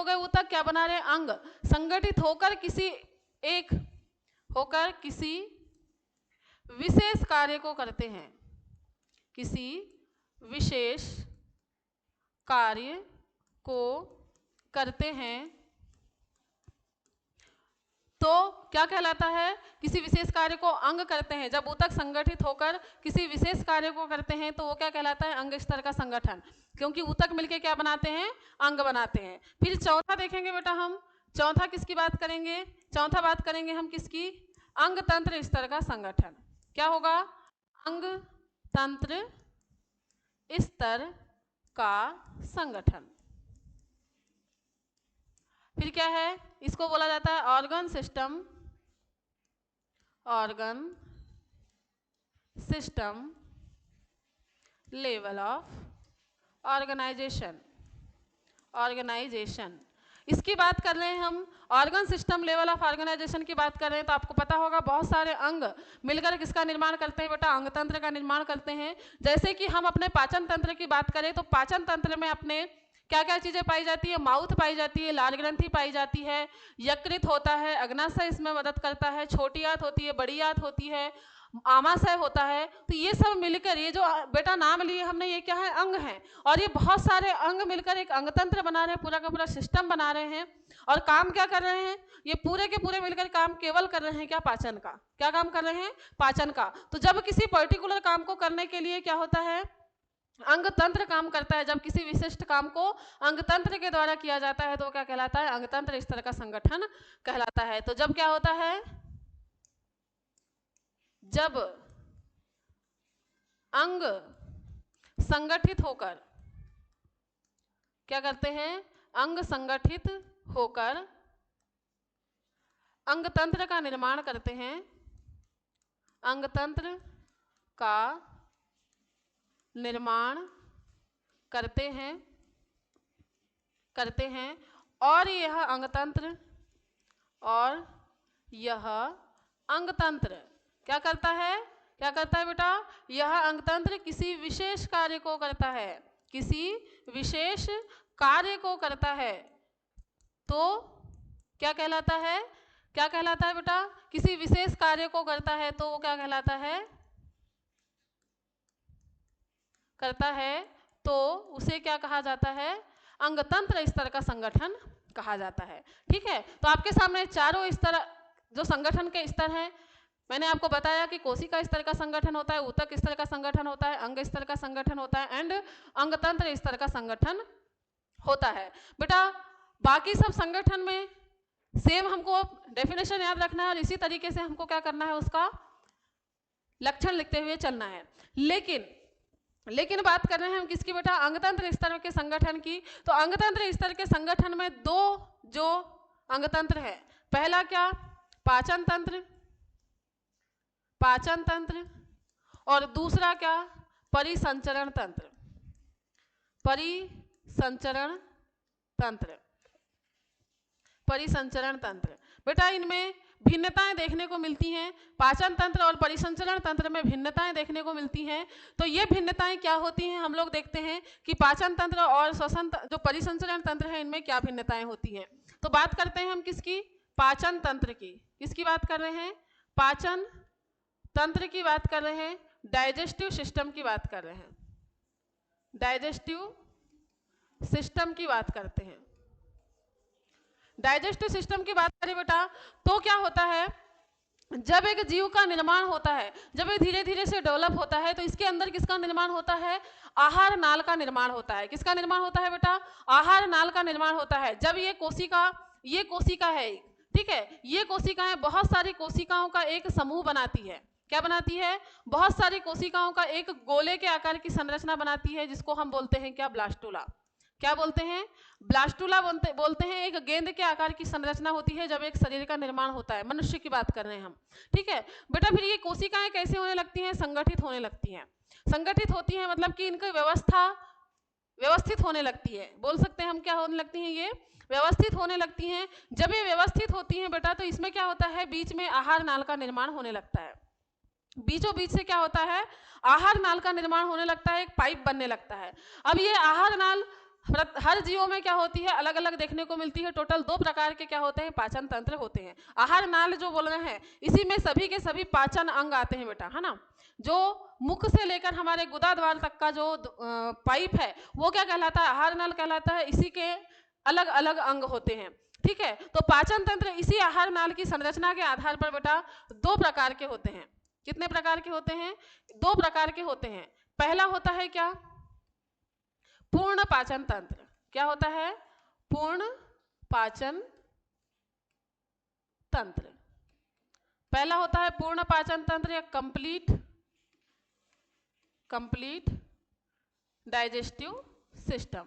गए ऊतक, क्या बना रहे हैं, अंग, संगठित होकर किसी विशेष कार्य को करते हैं, किसी विशेष कार्य को करते हैं, तो क्या कहलाता है, किसी विशेष कार्य को अंग करते हैं। जब ऊतक संगठित होकर किसी विशेष कार्य को करते हैं तो वो क्या कहलाता है, अंग स्तर का संगठन, क्योंकि ऊतक मिलके क्या बनाते हैं, अंग बनाते हैं। फिर चौथा देखेंगे बेटा हम, चौथा किसकी बात करेंगे, चौथा बात करेंगे हम किसकी, अंग तंत्र स्तर का संगठन। क्या होगा, अंग तंत्र स्तर का संगठन। फिर क्या है, इसको बोला जाता है organ system level of organization. इसकी बात कर रहे हैं हम, organ system level of organization की बात कर रहे हैं। तो आपको पता होगा बहुत सारे अंग मिलकर किसका निर्माण करते हैं बेटा, अंग तंत्र का निर्माण करते हैं। जैसे कि हम अपने पाचन तंत्र की बात करें तो पाचन तंत्र में अपने क्या क्या चीजें पाई जाती है, माउथ पाई जाती है, लाल ग्रंथि पाई जाती है, यकृत होता है, अग्नाशय इसमें मदद करता है, छोटी आंत होती है, बड़ी आंत होती है, आमाशय होता है। तो ये सब मिलकर, ये जो बेटा नाम लिए हमने, ये क्या है, अंग हैं। और ये बहुत सारे अंग मिलकर एक अंगतंत्र बना रहे हैं, पूरा का पूरा सिस्टम बना रहे हैं। और काम क्या कर रहे हैं, ये पूरे के पूरे मिलकर काम केवल कर रहे हैं क्या, पाचन का। क्या काम कर रहे हैं, पाचन का। तो जब किसी पर्टिकुलर काम को करने के लिए क्या होता है, अंगतंत्र काम करता है। जब किसी विशिष्ट काम को अंगतंत्र के द्वारा किया जाता है तो क्या कहलाता है, अंगतंत्र इस तरह का संगठन कहलाता है। तो जब क्या होता है, जब अंग संगठित होकर क्या करते हैं, अंग संगठित होकर अंगतंत्र का निर्माण करते हैं, अंगतंत्र का निर्माण करते हैं और यह अंगतंत्र क्या करता है, क्या करता है बेटा, यह अंगतंत्र किसी विशेष कार्य को करता है, किसी विशेष कार्य को करता है। तो क्या कहलाता है, क्या कहलाता है बेटा, किसी विशेष कार्य को करता है तो वो क्या कहलाता है, करता है तो उसे क्या कहा जाता है, अंगतंत्र स्तर का संगठन कहा जाता है। ठीक है। तो आपके सामने चारों स्तर जो संगठन के स्तर हैं, मैंने आपको बताया कि कोशिका स्तर का संगठन होता है, ऊतक स्तर का संगठन होता है, अंग स्तर का संगठन होता है एंड अंगतंत्र स्तर का संगठन होता है। बेटा बाकी सब संगठन में सेम हमको डेफिनेशन याद रखना है और इसी तरीके से हमको क्या करना है, उसका लक्षण लिखते हुए चलना है। लेकिन बात कर रहे हैं हम किसकी बेटा, अंगतंत्र स्तर के संगठन की। तो अंगतंत्र स्तर के संगठन में दो जो अंगतंत्र है, पहला क्या, पाचन तंत्र और दूसरा क्या, परिसंचरण तंत्र। बेटा इनमें भिन्नताएं देखने को मिलती हैं, पाचन तंत्र और परिसंचरण तंत्र में भिन्नताएं देखने को मिलती हैं। तो ये भिन्नताएं क्या होती हैं, हम लोग देखते हैं कि पाचन तंत्र और श्वसन जो परिसंचरण तंत्र है इनमें क्या भिन्नताएं होती हैं। तो बात करते हैं हम किसकी, पाचन तंत्र की। किसकी बात कर रहे हैं, पाचन तंत्र की बात कर रहे हैं, डाइजेस्टिव सिस्टम की बात कर रहे हैं, डाइजेस्टिव सिस्टम की बात करते हैं। डाइजेस्टिव सिस्टम की बात करें बेटा तो क्या होता है, जब एक जीव का निर्माण होता है, जब ये धीरे धीरे से डेवलप होता है तो इसके अंदर किसका निर्माण होता है, आहार नाल का निर्माण होता है। किसका निर्माण होता है बेटा, आहार नाल का निर्माण होता है। जब ये कोशिका है, ठीक है, ये कोशिकाएं बहुत सारी कोशिकाओं का एक समूह बनाती है। क्या बनाती है, बहुत सारी कोशिकाओं का एक गोले के आकार की संरचना बनाती है, जिसको हम बोलते हैं क्या, ब्लास्टुला। क्या बोलते हैं, ब्लास्टुला बोलते हैं। एक गेंद के आकार की संरचना होती है जब एक शरीर का निर्माण होता है, मनुष्य की बात कर रहे हैं हम। ठीक है बेटा, फिर ये कोशिकाएं कैसे होने लगती हैं, संगठित होने लगती हैं। संगठित होती हैं मतलब कि इनकी व्यवस्था व्यवस्थित होने लगती है। बोल सकते हैं हम क्या होने लगती हैं, ये व्यवस्थित होने लगती हैं। जब ये व्यवस्थित होती हैं बेटा तो इसमें क्या होता है, बीच में आहार नाल का निर्माण होने लगता है। बीचों बीच से क्या होता है, आहार नाल का निर्माण होने लगता है, एक पाइप बनने लगता है। अब ये आहार नाल हर जीवों में क्या होती है, अलग अलग देखने को मिलती है। टोटल 2 प्रकार के क्या होते हैं, पाचन तंत्र होते हैं। आहार नाल जो बोल रहे हैं इसी में सभी के सभी पाचन अंग आते हैं बेटा, है ना। जो मुख से लेकर हमारे गुदा द्वार तक का जो पाइप है वो क्या कहलाता है, आहार नाल कहलाता है। इसी के अलग अलग अंग होते हैं। ठीक है, तो पाचन तंत्र इसी आहार नाल की संरचना के आधार पर बेटा 2 प्रकार के होते हैं। कितने प्रकार के होते हैं, 2 प्रकार के होते हैं। पहला होता है क्या, पूर्ण पाचन तंत्र। क्या होता है, पूर्ण पाचन तंत्र। पहला होता है पूर्ण पाचन तंत्र या कंप्लीट डाइजेस्टिव सिस्टम।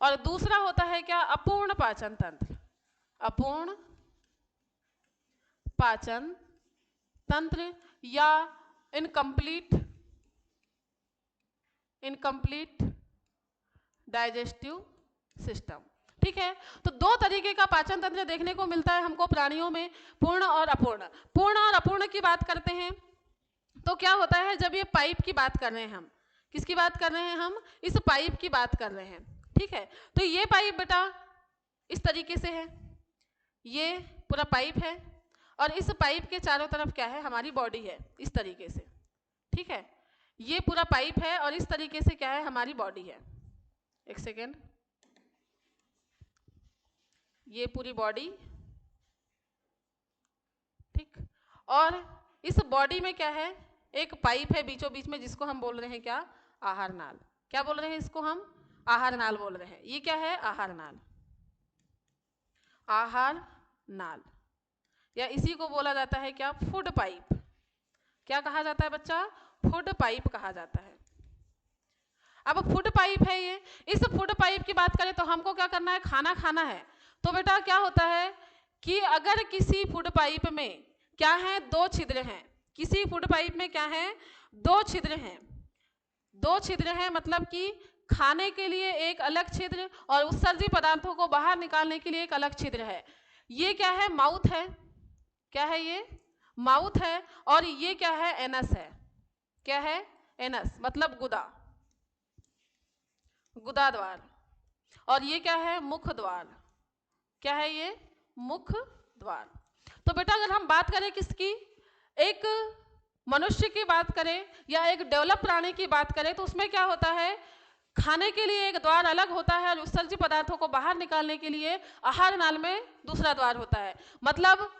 और दूसरा होता है क्या, अपूर्ण पाचन तंत्र। अपूर्ण पाचन तंत्र या इनकम्प्लीट डाइजेस्टिव सिस्टम। ठीक है, तो दो तरीके का पाचन तंत्र देखने को मिलता है हमको प्राणियों में, पूर्ण और अपूर्ण। पूर्ण और अपूर्ण की बात करते हैं तो क्या होता है, जब ये पाइप की बात कर रहे हैं हम, किसकी बात कर रहे हैं हम, इस पाइप की बात कर रहे हैं। ठीक है, तो ये पाइप बेटा इस तरीके से है, ये पूरा पाइप है और इस पाइप के चारों तरफ क्या है, हमारी बॉडी है इस तरीके से। ठीक है, ये पूरा पाइप है और इस तरीके से क्या है, हमारी बॉडी है। एक सेकेंड, ये पूरी बॉडी, ठीक, और इस बॉडी में क्या है, एक पाइप है बीचों बीच में जिसको हम बोल रहे हैं क्या, आहार नाल। क्या बोल रहे हैं इसको हम, आहार नाल बोल रहे हैं। ये क्या है, आहार नाल, आहार नाल, या इसी को बोला जाता है क्या, फूड पाइप। क्या कहा जाता है बच्चा, फूड पाइप कहा जाता है। अब फूड पाइप है ये, इस फूड पाइप की बात करें तो हमको क्या करना है, खाना खाना है। तो बेटा क्या होता है कि अगर किसी फूड पाइप में क्या है, दो छिद्र हैं, किसी फूड पाइप में क्या है, दो छिद्र हैं, दो छिद्र हैं, मतलब कि खाने के लिए एक अलग छिद्र और उत्सर्जी पदार्थों को बाहर निकालने के लिए एक अलग छिद्र है। ये क्या है, माउथ है, क्या है ये, माउथ है, और ये क्या है, एनस है। क्या है, एनस मतलब गुदा, गुदा द्वार, और ये क्या है, मुख द्वार। क्या है ये, मुख द्वार। तो बेटा अगर हम बात करें किसकी, एक मनुष्य की बात करें या एक डेवलप प्राणी की बात करें तो उसमें क्या होता है, खाने के लिए एक द्वार अलग होता है और उत्सर्जित पदार्थों को बाहर निकालने के लिए आहार नाल में दूसरा द्वार होता है। मतलब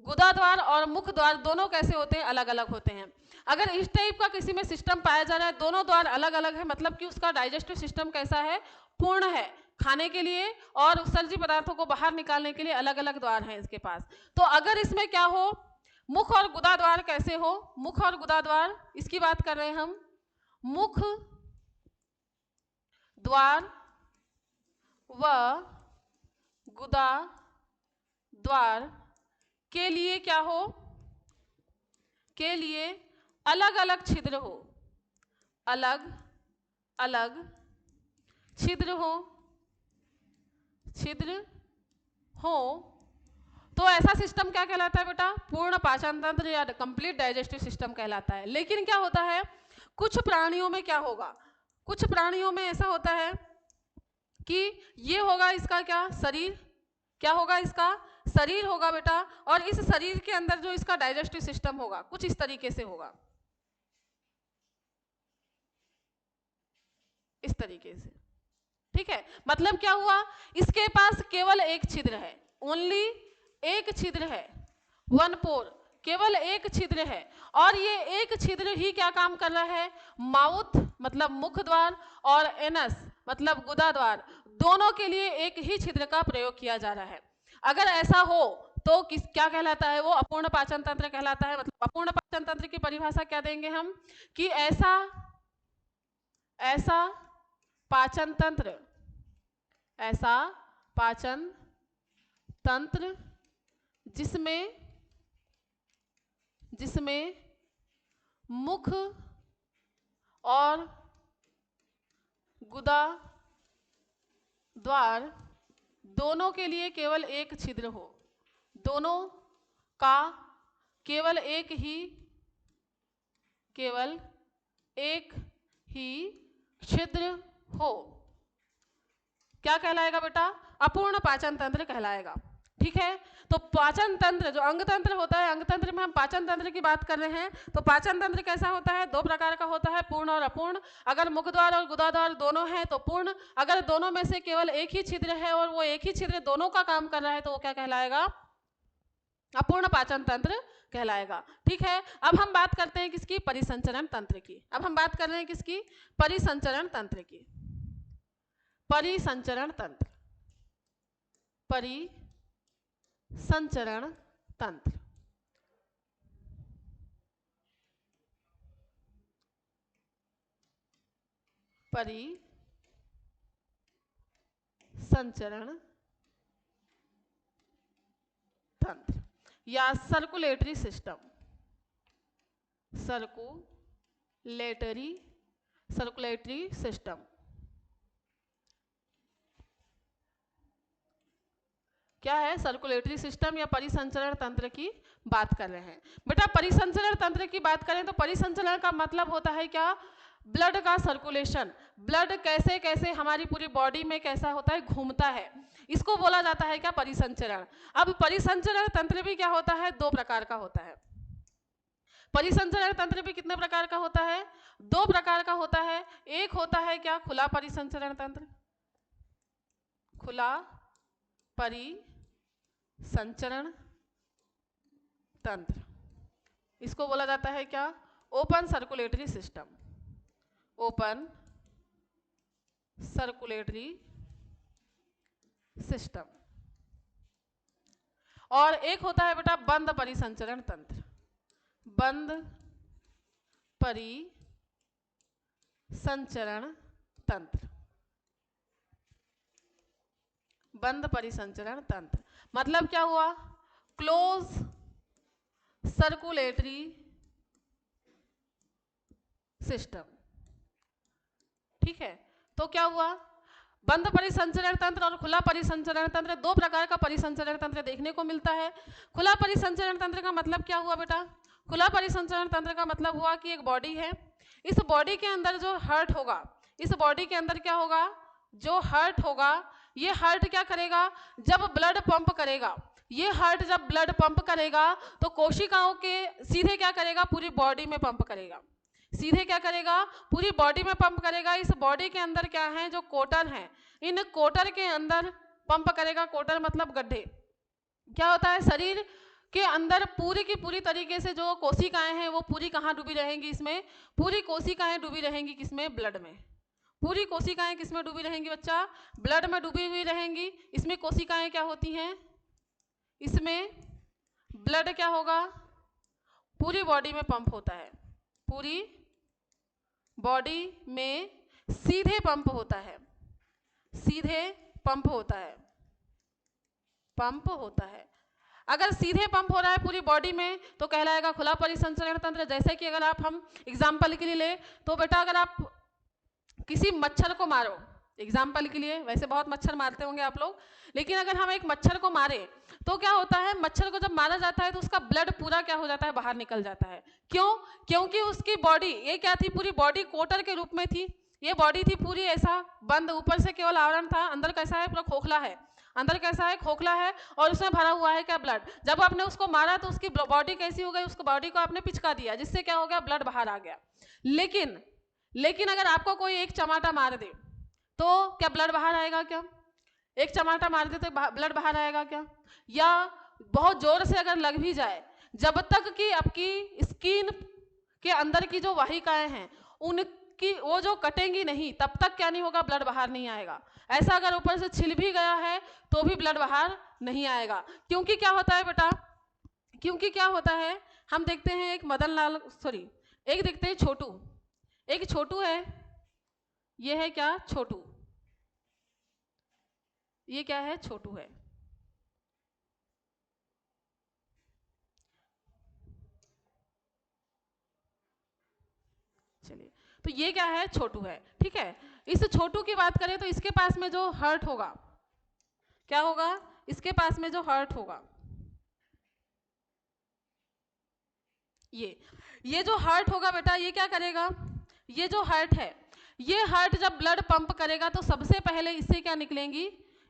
गुदा द्वार और मुख द्वार दोनों कैसे होते हैं, अलग अलग होते हैं। अगर इस टाइप का किसी में सिस्टम पाया जा रहा है, दोनों द्वार अलग अलग है, मतलब कि उसका डाइजेस्टिव सिस्टम कैसा है, पूर्ण है, खाने के लिए और उत्सर्जित पदार्थों को बाहर निकालने के लिए अलग अलग द्वार हैं इसके पास। तो अगर इसमें क्या हो, मुख और गुदा द्वार कैसे हो, मुख और गुदा द्वार इसकी बात कर रहे हैं हम। मुख द्वार व गुदा द्वार के लिए क्या हो, के लिए अलग अलग छिद्र हो, अलग अलग छिद्र हो, छिद्र हो, तो ऐसा सिस्टम क्या कहलाता है बेटा, पूर्ण पाचन तंत्र या कंप्लीट डाइजेस्टिव सिस्टम कहलाता है। लेकिन क्या होता है, कुछ प्राणियों में क्या होगा, कुछ प्राणियों में ऐसा होता है कि ये होगा इसका क्या, शरीर, क्या होगा इसका, शरीर होगा बेटा, और इस शरीर के अंदर जो इसका डाइजेस्टिव सिस्टम होगा कुछ इस तरीके से होगा, इस तरीके से। ठीक है, मतलब क्या हुआ, इसके पास केवल एक छिद्र है, ओनली एक छिद्र है, वन पोर, केवल एक छिद्र है, और ये एक छिद्र ही क्या काम कर रहा है, माउथ मतलब मुख द्वार और एनस मतलब गुदा द्वार, दोनों के लिए एक ही छिद्र का प्रयोग किया जा रहा है। अगर ऐसा हो तो किस क्या कहलाता है, वो अपूर्ण पाचन तंत्र कहलाता है। मतलब अपूर्ण पाचन तंत्र की परिभाषा क्या देंगे हम, कि ऐसा ऐसा पाचन तंत्र, ऐसा पाचन तंत्र जिसमें जिसमें मुख और गुदा द्वार दोनों के लिए केवल एक छिद्र हो, दोनों का केवल एक ही छिद्र हो, क्या कहलाएगा बेटा, अपूर्ण पाचन तंत्र कहलाएगा। ठीक है, तो पाचन तंत्र जो अंग तंत्र होता है, अंग तंत्र में हम पाचन तंत्र की बात कर रहे हैं, तो पाचन तंत्र कैसा होता है, दो प्रकार का होता है, पूर्ण और अपूर्ण। अगर मुख द्वार और गुदा द्वार दोनों हैं तो पूर्ण, अगर दोनों में से केवल एक ही छिद्र है और वो एक ही छिद्र दोनों का काम कर रहा है तो वो क्या कहलाएगा, अपूर्ण पाचन तंत्र कहलाएगा। ठीक है, अब हम बात करते हैं किसकी, परिसंचरण तंत्र की। अब हम बात कर रहे हैं किसकी, परिसंचरण तंत्र की। परिसंचरण तंत्र, परिसंचरण तंत्र, परिसंचरण तंत्र या सर्कुलेटरी सिस्टम, सर्कुलेटरी सिस्टम। क्या है? सर्कुलेटरी सिस्टम या परिसंचरण तंत्र की बात कर रहे हैं। बेटा परिसंचरण तंत्र की बात करें तो परिसंचरण का मतलब होता है क्या? ब्लड का सर्कुलेशन। ब्लड कैसे कैसे हमारी पूरी बॉडी में कैसा होता है? घूमता है, इसको बोला जाता है क्या? परिसंचरण। अब परिसंचरण तंत्र भी क्या होता है? दो प्रकार का होता है। परिसंचरण तंत्र भी कितने प्रकार का होता है? दो प्रकार का होता है। एक होता है क्या? खुला परिसंचरण तंत्र। खुला परिसंचरण तंत्र, इसको बोला जाता है क्या? Open circulatory system. Open circulatory system. और एक होता है बेटा बंद परिसंचरण तंत्र। बंद परिसंचरण तंत्र। बंद परिसंचरण तंत्र मतलब क्या हुआ? Close circulatory system. ठीक है, तो क्या हुआ? बंद परिसंचरण तंत्र और खुला परिसंचरण तंत्र, दो प्रकार का परिसंचरण तंत्र देखने को मिलता है। खुला परिसंचरण तंत्र का मतलब क्या हुआ बेटा? खुला परिसंचरण तंत्र का मतलब हुआ कि एक बॉडी है, इस बॉडी के अंदर जो हार्ट होगा, इस बॉडी के अंदर क्या होगा? जो हार्ट होगा, ये हार्ट क्या करेगा? जब ब्लड पंप करेगा, ये हार्ट जब ब्लड पंप करेगा तो कोशिकाओं के सीधे क्या करेगा? पूरी बॉडी में पंप करेगा। सीधे क्या करेगा? पूरी बॉडी में पंप करेगा। इस बॉडी के अंदर क्या है? जो कोटर हैं, इन कोटर के अंदर पंप करेगा। कोटर मतलब गड्ढे। क्या होता है? शरीर के अंदर पूरी की पूरी तरीके से जो कोशिकाएं हैं वो पूरी कहाँ डूबी रहेंगी? इसमें पूरी कोशिकाएं डूबी रहेंगी। किसमें? ब्लड में। पूरी कोशिकाएं किसमें डूबी रहेंगी बच्चा? ब्लड में डूबी हुई रहेंगी। इसमें कोशिकाएं क्या होती हैं? इसमें ब्लड क्या होगा? पूरी बॉडी में पंप होता है। पूरी बॉडी में सीधे पंप होता है। सीधे पंप होता है। पंप होता है। अगर सीधे पंप हो रहा है पूरी बॉडी में तो कहलाएगा खुला परिसंचरण तंत्र। जैसे कि अगर हम एग्जाम्पल के लिए ले तो बेटा अगर आप किसी मच्छर को मारो, एग्जाम्पल के लिए, वैसे बहुत मच्छर मारते होंगे आप लोग, लेकिन अगर हम एक मच्छर को मारे तो क्या होता है? मच्छर को जब मारा जाता है तो उसका ब्लड पूरा क्या हो जाता है? बाहर निकल जाता है। क्यों? क्योंकि उसकी बॉडी, ये क्या थी? पूरी बॉडी कोटर के रूप में थी। ये बॉडी थी पूरी ऐसा बंद, ऊपर से केवल आवरण था, अंदर कैसा है? पूरा खोखला है। अंदर कैसा है? खोखला है, और उसमें भरा हुआ है क्या? ब्लड। जब आपने उसको मारा तो उसकी बॉडी कैसी हो गई? उसको बॉडी को आपने पिचका दिया, जिससे क्या हो गया? ब्लड बाहर आ गया। लेकिन अगर आपको कोई एक चमाटा मार दे तो क्या ब्लड बाहर आएगा क्या? एक चमाटा मार दे तो ब्लड बाहर आएगा क्या? या बहुत जोर से अगर लग भी जाए, जब तक कि आपकी स्किन के अंदर की जो वाहिकाएं हैं उनकी वो जो कटेंगी नहीं, तब तक क्या नहीं होगा? ब्लड बाहर नहीं आएगा। ऐसा अगर ऊपर से छिल भी गया है तो भी ब्लड बाहर नहीं आएगा। क्योंकि क्या होता है बेटा? क्योंकि क्या होता है? हम देखते हैं एक एक देखते हैं छोटू। एक छोटू है, ये है क्या? छोटू। ये क्या है? छोटू है। चलिए, तो ये क्या है? छोटू है। ठीक है, इस छोटू की बात करें तो इसके पास में जो हार्ट होगा, क्या होगा? इसके पास में जो हार्ट होगा, ये जो हार्ट होगा बेटा, ये क्या करेगा? ये जो हार्ट है, ये हार्ट जब ब्लड पंप करेगा तो सबसे पहले इससे क्या निकलेंगी?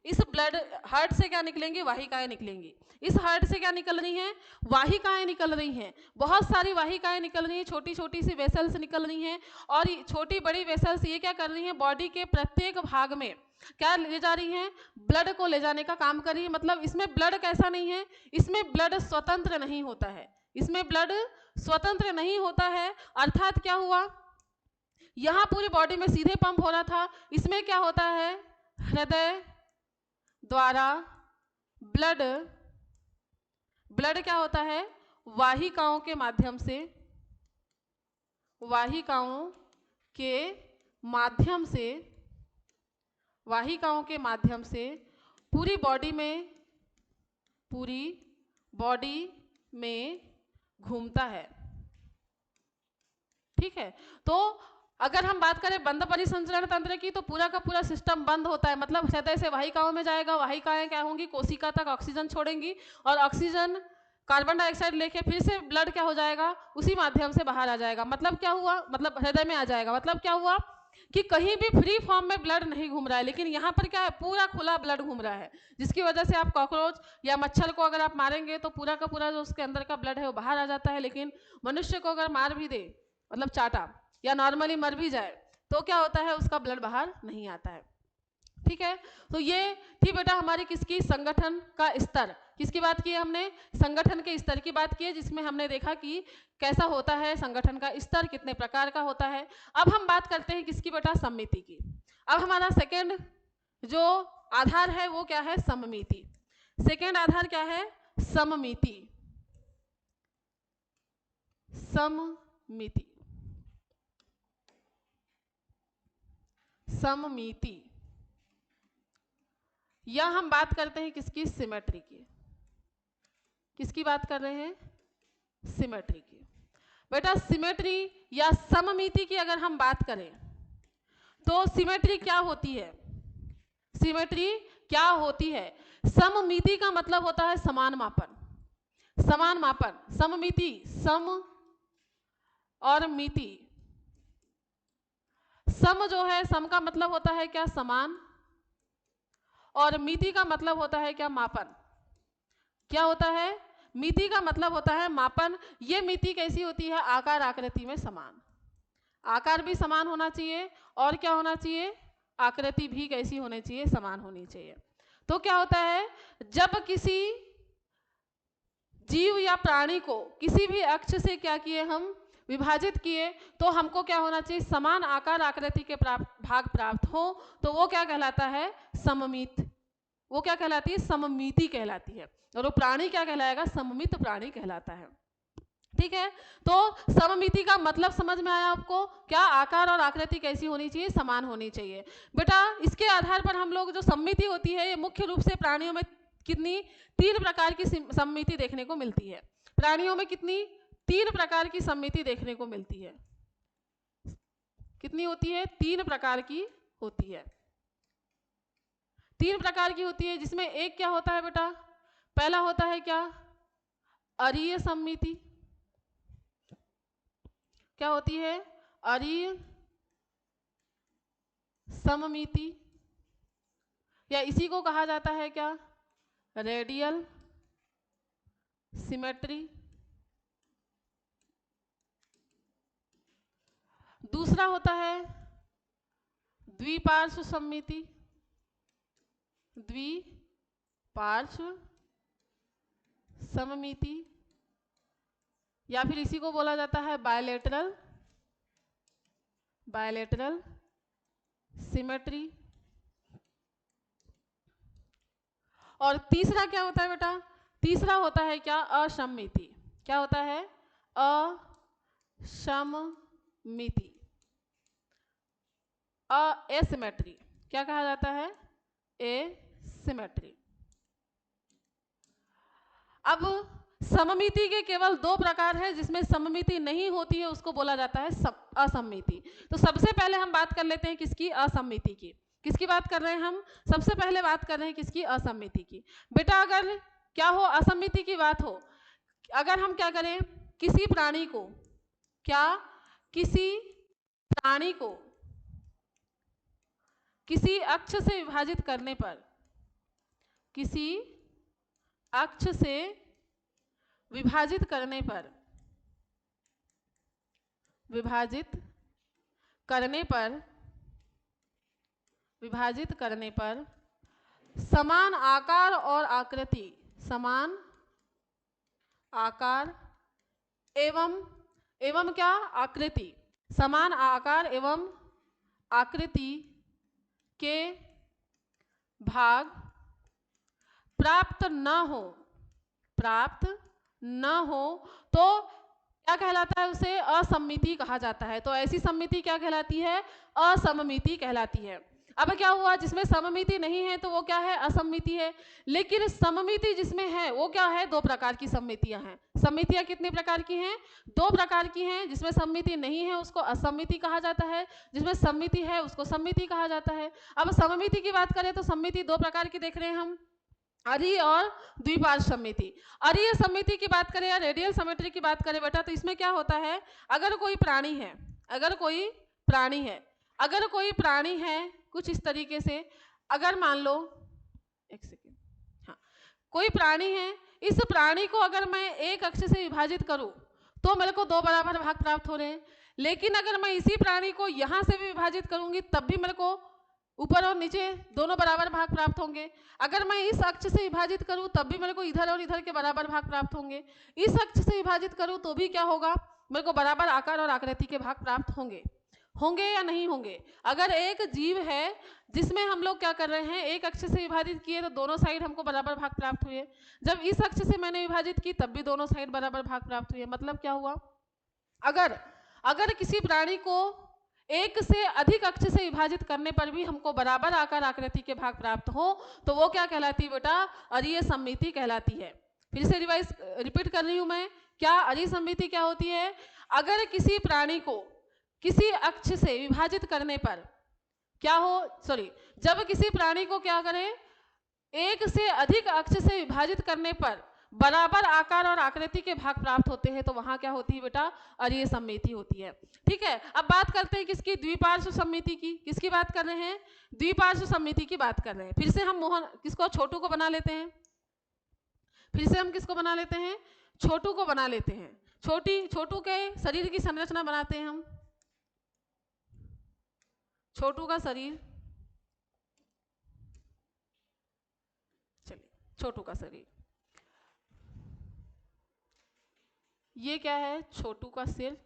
इस ब्लड हार्ट से क्या निकलेंगी? वाहिकाएं निकलेंगी। इस हार्ट से क्या निकल रही हैं? वाहिकाएं निकल रही हैं। बहुत सारी वाहिकाएं निकल रही हैं, छोटी छोटी सी वेसल्स निकल रही हैं। और छोटी बड़ी वेसल्स ये क्या कर रही हैं? बॉडी के प्रत्येक भाग में क्या ले जा रही हैं? ब्लड को ले जाने का काम कर रही है। मतलब इसमें ब्लड कैसा नहीं है? इसमें ब्लड स्वतंत्र नहीं होता है। इसमें ब्लड स्वतंत्र नहीं होता है। अर्थात क्या हुआ? यहां पूरी बॉडी में सीधे पंप हो रहा था, इसमें क्या होता है? हृदय द्वारा ब्लड क्या होता है? वाहिकाओं के माध्यम से, वाहिकाओं के माध्यम से पूरी बॉडी में घूमता है। ठीक है। तो अगर हम बात करें बंद परिसंचरण तंत्र की, तो पूरा का पूरा सिस्टम बंद होता है, मतलब हृदय से वाहिकाओं में जाएगा, वाहिकाएं क्या होंगी, कोशिका तक ऑक्सीजन छोड़ेंगी और ऑक्सीजन कार्बन डाइऑक्साइड लेके फिर से ब्लड क्या हो जाएगा, उसी माध्यम से बाहर आ जाएगा। मतलब क्या हुआ, मतलब हृदय में आ जाएगा। मतलब क्या हुआ कि कहीं भी फ्री फॉर्म में ब्लड नहीं घूम रहा है, लेकिन यहाँ पर क्या है, पूरा खुला ब्लड घूम रहा है, जिसकी वजह से आप कॉकरोच या मच्छर को अगर आप मारेंगे तो पूरा का पूरा जो उसके अंदर का ब्लड है वो बाहर आ जाता है। लेकिन मनुष्य को अगर मार भी दे, मतलब चाटा या नॉर्मली मर भी जाए, तो क्या होता है, उसका ब्लड बाहर नहीं आता है। ठीक है। तो ये थी बेटा हमारी किसकी, संगठन का स्तर। किसकी बात की है हमने, संगठन के स्तर की बात की है, जिसमें हमने देखा कि कैसा होता है संगठन का स्तर, कितने प्रकार का होता है। अब हम बात करते हैं किसकी बेटा, सम्मिति की। अब हमारा सेकेंड जो आधार है वो क्या है, सममिति। सेकेंड आधार क्या है, सममिति। सममिति, सममिति, या हम बात करते हैं किसकी, सिमेट्री की। किसकी बात कर रहे हैं, सिमेट्री की। बेटा सिमेट्री या सममिति की अगर हम बात करें तो सिमेट्री क्या होती है, सिमेट्री क्या होती है। सममिति का मतलब होता है समान मापन, समान मापन। सममिति, सम और मिति, सम जो है, सम का मतलब होता है क्या, समान, और मिति का मतलब होता है क्या, मापन। क्या होता है, मिति का मतलब होता है मापन। ये मिति कैसी होती है, आकार आकृति में समान, आकार भी समान होना चाहिए और क्या होना चाहिए, आकृति भी कैसी होनी चाहिए, समान होनी चाहिए। तो क्या होता है, जब किसी जीव या प्राणी को किसी भी अक्ष से क्या किए, हम विभाजित किए, तो हमको क्या होना चाहिए, समान आकार आकृति के भाग प्राप्त हो, तो वो क्या कहलाता है, सममित। वो क्या कहलाती है, सममिति कहलाती है। और वो प्राणी क्या कहलाएगा, सममित प्राणी कहलाता है। ठीक है। तो सममिति का मतलब समझ में आया आपको, क्या आकार और आकृति कैसी होनी चाहिए, समान होनी चाहिए। बेटा इसके आधार पर हम लोग जो सममिति होती है, ये मुख्य रूप से प्राणियों में कितनी, 3 प्रकार की सममिति देखने को मिलती है। प्राणियों में कितनी, 3 प्रकार की सममिति देखने को मिलती है। कितनी होती है, 3 प्रकार की होती है। 3 प्रकार की होती है, जिसमें एक क्या होता है बेटा, पहला होता है क्या, अरीय सममिति। क्या होती है, अरीय सममिति, या इसी को कहा जाता है क्या, रेडियल सिमेट्री। दूसरा होता है द्विपार्श्व सममिति, द्विपार्श्व सममिति, या फिर इसी को बोला जाता है बायलेटरल, बायलेटरल सिमेट्री। और तीसरा क्या होता है बेटा, तीसरा होता है क्या, असममिति। क्या होता है, असममिति, एसिमेट्री। क्या कहा जाता है, एसिमेट्री। अब सममिति के केवल 2 प्रकार हैं, जिसमें सममिति नहीं होती है उसको बोला जाता है असममिति। तो सबसे पहले हम बात कर लेते हैं किसकी, असममिति की। किसकी बात कर रहे हैं हम, सबसे पहले बात कर रहे हैं किसकी, असममिति की। बेटा अगर क्या हो, असममिति की बात हो, अगर हम क्या करें, किसी प्राणी को, क्या, किसी प्राणी को किसी अक्ष से विभाजित करने पर, किसी अक्ष से विभाजित करने पर, विभाजित करने पर, विभाजित करने पर समान आकार और आकृति, समान आकार एवं क्या, आकृति, समान आकार एवं आकृति के भाग प्राप्त न हो, प्राप्त न हो, तो क्या कहलाता है, उसे असममिति कहा जाता है। तो ऐसी सममिति क्या कहलाती है, असममिति कहलाती है। अब क्या हुआ, जिसमें सममिति नहीं है तो वो क्या है, असममिति है। लेकिन सममिति जिसमें है वो क्या है, दो प्रकार की सममितियां हैं। सममितियां कितने प्रकार की हैं, दो प्रकार की हैं। जिसमें सममिति नहीं है उसको असममिति कहा जाता है, जिसमें सममिति है उसको सममिति कहा जाता है। अब सममिति की बात करें तो सममिति दो प्रकार की देख रहे हैं हम, अरीय और द्विपार्श्व सममिति। अरीय सममिति की बात करें या रेडियल सिमेट्री की बात करें बेटा, तो इसमें क्या होता है, अगर कोई प्राणी है, अगर कोई प्राणी है, अगर कोई प्राणी है कुछ इस तरीके से, अगर मान लो, एक सेकेंड, हाँ, कोई प्राणी है, इस प्राणी को अगर मैं एक अक्ष से विभाजित करूं तो मेरे को दो बराबर भाग प्राप्त हो रहे हैं। लेकिन अगर मैं इसी प्राणी को यहां से भी विभाजित करूंगी तब भी मेरे को ऊपर और नीचे दोनों बराबर भाग प्राप्त होंगे। अगर मैं इस अक्ष से विभाजित करूं तब भी मेरे को इधर और इधर के बराबर भाग प्राप्त होंगे। इस अक्ष से विभाजित करूं तो भी क्या होगा, मेरे को बराबर आकार और आकृति के भाग प्राप्त होंगे। होंगे या नहीं होंगे? अगर एक जीव है जिसमें हम लोग क्या कर रहे हैं, एक अक्ष से विभाजित किए तो दोनों साइड हमको बराबर भाग प्राप्त हुए। जब इस अक्ष से मैंने विभाजित की तब भी दोनों साइड बराबर भाग प्राप्त हुए। मतलब क्या हुआ, अगर किसी प्राणी को एक से अधिक अक्ष से विभाजित करने पर भी हमको बराबर आकार आकृति के भाग प्राप्त हो तो वो क्या कहलाती है बेटा, अरीय सममिति कहलाती है। फिर से रिपीट कर रही हूं मैं, क्या अरीय सममिति क्या होती है, अगर किसी प्राणी को किसी अक्ष से विभाजित करने पर क्या हो, जब किसी प्राणी को क्या करें, एक से अधिक अक्ष से विभाजित करने पर बराबर आकार और आकृति के भाग प्राप्त होते हैं तो वहां क्या होती है बेटा, अरीय सममिति होती है। ठीक है, अब बात करते हैं किसकी, द्विपार्श्व सममिति की। किसकी बात कर रहे हैं, द्विपार्श्व सममिति की बात कर रहे हैं। फिर से हम किसको, छोटू को बना लेते हैं। फिर से हम किसको बना लेते हैं, छोटू को बना लेते हैं। छोटू के शरीर की संरचना बनाते हैं हम। छोटू का शरीर, चलिए छोटू का शरीर, ये क्या है, छोटू का सिर,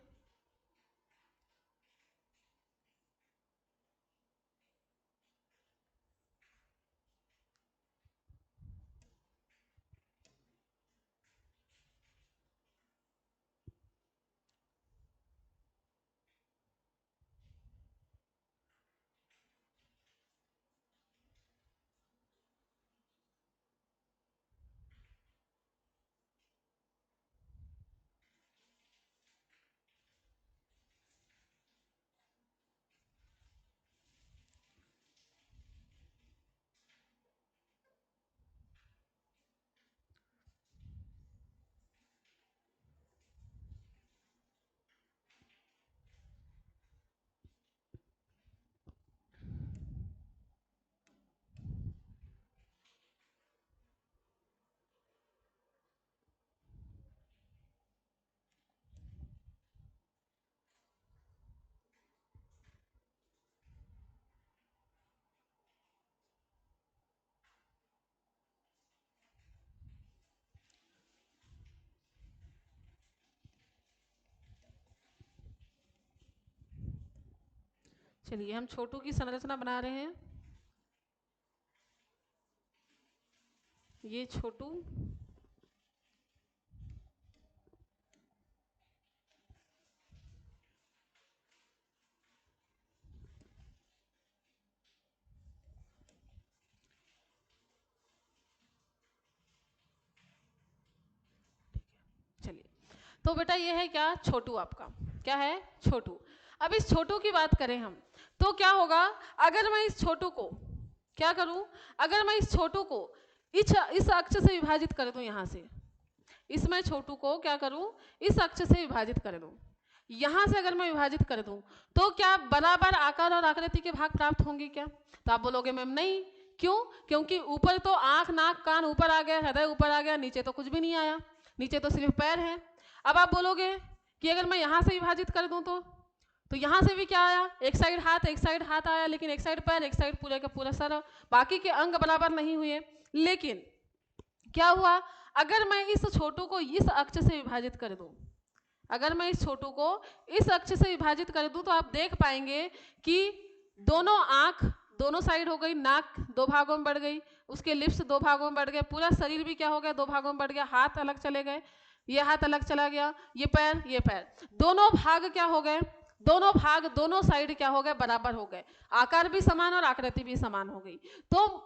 चलिए हम छोटू की संरचना बना रहे हैं। ये छोटू, चलिए तो बेटा ये है क्या, छोटू, आपका क्या है, छोटू। अब इस छोटू की बात करें हम तो क्या होगा, अगर मैं इस छोटू को क्या करूं, अगर मैं इस छोटू को इस अक्ष से विभाजित कर दूं, यहां से इसमें छोटू को क्या करूं, इस अक्ष से विभाजित कर दूं, यहां से अगर मैं विभाजित कर दूं तो क्या बराबर आकार और आकृति के भाग प्राप्त होंगे क्या? तो आप बोलोगे मैम नहीं, क्यों? क्योंकि ऊपर तो आंख नाक कान ऊपर आ गया, हृदय ऊपर आ गया, नीचे तो कुछ भी नहीं आया, नीचे तो सिर्फ पैर है। अब आप बोलोगे कि अगर मैं यहां से विभाजित कर दूं तो यहां से भी क्या आया, एक साइड हाथ आया, लेकिन एक साइड पैर, एक साइड पूरे का पूरा सर, बाकी के अंग बराबर नहीं हुए। लेकिन क्या हुआ, अगर मैं इस छोटू को इस अक्ष से विभाजित कर दूं, अगर मैं इस छोटू को इस अक्ष से विभाजित कर दूं तो आप देख पाएंगे कि दोनों आंख दोनों साइड हो गई, नाक दो भागों में बढ़ गई, उसके लिप्स दो भागों में बढ़ गए, पूरा शरीर भी क्या हो गया, दो भागों में बढ़ गया, हाथ अलग चले गए, ये हाथ अलग चला गया, ये पैर दोनों भाग क्या हो गए, दोनों भाग, दोनों साइड क्या हो गए, बराबर हो गए, आकार भी समान और आकृति भी समान हो गई। तो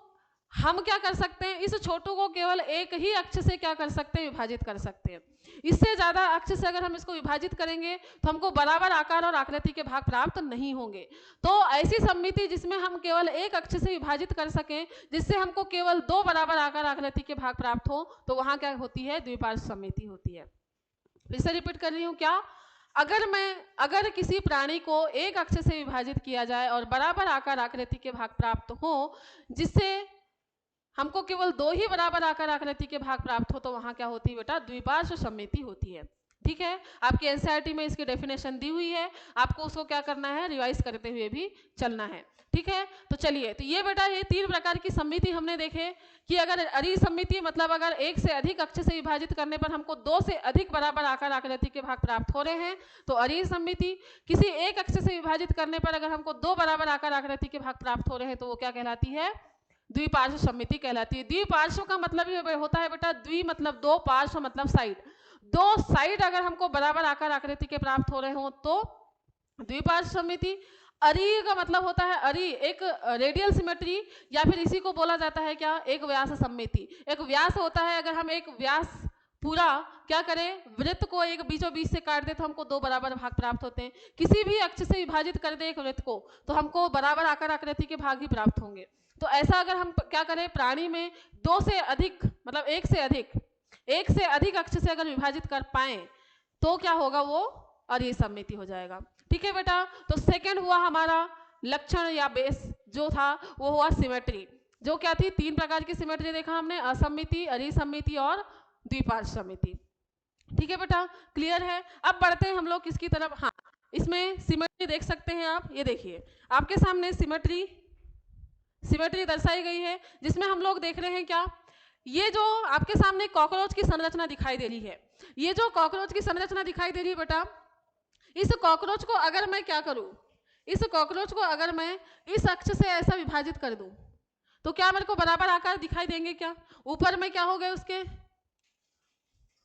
हम क्या कर सकते हैं, इस छोटू को केवल एक ही अक्ष से क्या कर सकते हैं, विभाजित कर सकते हैं। इससे ज्यादा अक्ष से अगर हम इसको विभाजित करेंगे तो हमको बराबर आकार और आकृति के भाग प्राप्त नहीं होंगे। तो ऐसी सममिति जिसमें हम केवल एक अक्ष से विभाजित कर सकें, जिससे हमको केवल दो बराबर आकार आकृति के भाग प्राप्त हो, तो वहां क्या होती है, द्विपार्श्व सममिति होती है। फिर से रिपीट कर रही हूँ, क्या, अगर किसी प्राणी को एक अक्ष से विभाजित किया जाए और बराबर आकार आकृति के भाग प्राप्त हो, जिससे हमको केवल दो ही बराबर आकार आकृति के भाग प्राप्त हो, तो वहां क्या होती है बेटा, द्विपार्श्व सममिति होती है। ठीक है, आपकी एनसीईआरटी में इसकी डेफिनेशन दी हुई है, आपको उसको क्या करना है, रिवाइज करते हुए भी चलना है। ठीक है, तो चलिए, तो ये बेटा ये तीन प्रकार की सममिति हमने देखे कि अगर अरीय सममिति मतलब अगर एक से अधिक अक्ष से विभाजित करने पर हमको दो से अधिक बराबर आकार आकृति के भाग प्राप्त हो रहे हैं, तो अरीय सममिति। किसी एक अक्ष से विभाजित करने पर अगर हमको दो बराबर आकार आकृति के भाग प्राप्त हो रहे हैं, तो वो क्या कहलाती है, द्विपार्श्व सममिति कहलाती है। द्विपार्श्व का मतलब ये होता है बेटा, द्वि मतलब दो, पार्श्व मतलब साइड, दो साइड अगर हमको बराबर आकार आकृति के प्राप्त हो रहे हो तो द्विपार्श्व सममिति। अरीय का मतलब होता है, अरीय एक रेडियल सिमेट्री, या फिर इसी को बोला जाता है क्या, एक व्यास सममिति। एक व्यास होता है, अगर हम एक व्यास पूरा क्या करें, वृत्त को एक बीचों बीच से काट दे तो हमको दो बराबर भाग प्राप्त होते हैं। किसी भी अक्ष से विभाजित कर दे एक वृत्त को तो हमको बराबर आकार आकृति के भाग ही प्राप्त होंगे। तो ऐसा अगर हम क्या करें, प्राणी में दो से अधिक मतलब एक से अधिक अक्ष से अगर विभाजित कर पाए तो क्या होगा, वो अरीय सममिति हो जाएगा। ठीक है बेटा, तो सेकंड हुआ हमारा लक्षण या बेस जो था, वो हुआ सिमेट्री। जो क्या थी, तीन प्रकार की सिमेट्री देखा हमने, असममिति, अरीय सममिति और द्विपार्श्व सममिति। ठीक है बेटा, क्लियर है। अब बढ़ते हैं हम लोग किसकी तरफ, हाँ, इसमें सिमेट्री देख सकते हैं आप, ये देखिए आपके सामने सिमेट्री दर्शाई गई है, जिसमें हम लोग देख रहे हैं क्या, ये जो आपके सामने कॉकरोच की संरचना दिखाई दे रही है, ये जो कॉकरोच की संरचना दिखाई दे रही है बेटा, इस कॉकरोच को अगर मैं क्या करूं, इस कॉकरोच को अगर मैं इस अक्ष से ऐसा विभाजित कर दूं तो क्या मेरे को बराबर आकार दिखाई देंगे क्या। ऊपर में क्या हो गए, उसके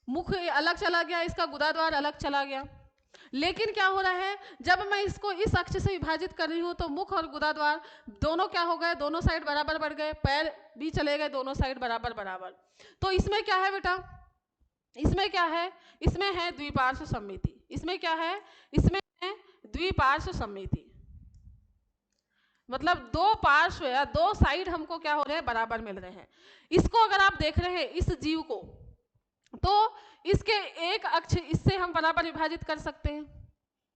मुख अलग चला गया, इसका गुदाद्वार अलग चला गया। लेकिन क्या हो रहा है, जब मैं इसको इस अक्ष से विभाजित कर रही हूं तो मुख और गुदाद्वार दोनों क्या हो गए, दोनों साइड बराबर बढ़ गए, पैर भी चले गए, दोनों साइड बराबर बराबर। तो इसमें क्या है बेटा, इसमें क्या है, इसमें है द्विपार्श्व सममिति। इसमें क्या है, इसमें है द्विपार्श्व सममिति, मतलब दो पार्श्व या दो साइड हमको क्या हो रहे हैं, बराबर मिल रहे हैं। इसको अगर आप देख रहे हैं इस जीव को, तो इसके एक अक्ष इससे हम बराबर विभाजित कर सकते हैं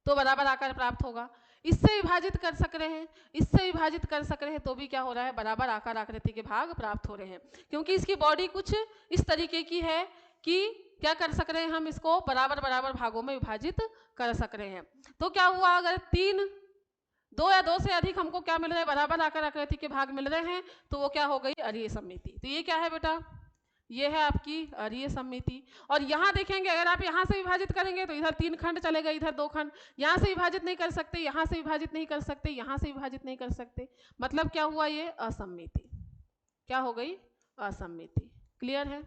तो बराबर आकार प्राप्त होगा, इससे विभाजित कर सक रहे हैं, इससे विभाजित कर सक रहे हैं तो भी क्या हो रहा है, बराबर आकार आकृति के भाग प्राप्त हो रहे हैं। क्योंकि इसकी बॉडी कुछ इस तरीके की है कि क्या कर सक रहे हैं, हम इसको बराबर बराबर भागों में विभाजित कर सक रहे हैं। तो क्या हुआ, अगर दो या दो से अधिक हमको क्या मिल रहा है, बराबर आकार आकृति के भाग मिल रहे हैं, तो वो क्या हो गई, अरीय सममिति। तो ये क्या है बेटा, ये है आपकी अरीय सममिति। और यहाँ देखेंगे, अगर आप यहाँ से विभाजित करेंगे तो इधर 3 खंड चले गए, इधर 2 खंड, यहाँ से विभाजित नहीं कर सकते, यहाँ से विभाजित नहीं कर सकते, यहाँ से विभाजित नहीं कर सकते, मतलब क्या हुआ, ये असममिति। क्या हो गई, असममिति। क्लियर है,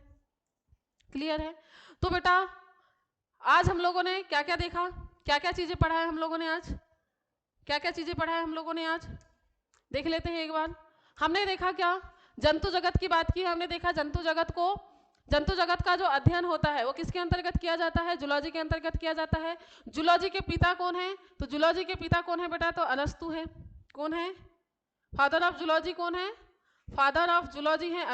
क्लियर है। तो बेटा आज हम लोगों ने क्या क्या देखा, क्या क्या चीजें पढ़ा है हम लोगों ने आज, क्या क्या चीजें पढ़ा है हम लोगों ने आज, देख लेते हैं एक बार। हमने देखा क्या, जंतु जगत की बात की, हमने देखा जंतु जगत का जो अध्ययन होता है वो किसके अंतर्गत किया जाता है, जूलॉजी के अंतर्गत किया जाता है। जूलॉजी के पिता कौन है, तो जूलॉजी के पिता कौन है बेटा, तो अरस्तु है। कौन है, फादर ऑफ जूलॉजी कौन है, फादर ऑफ जूलॉजी है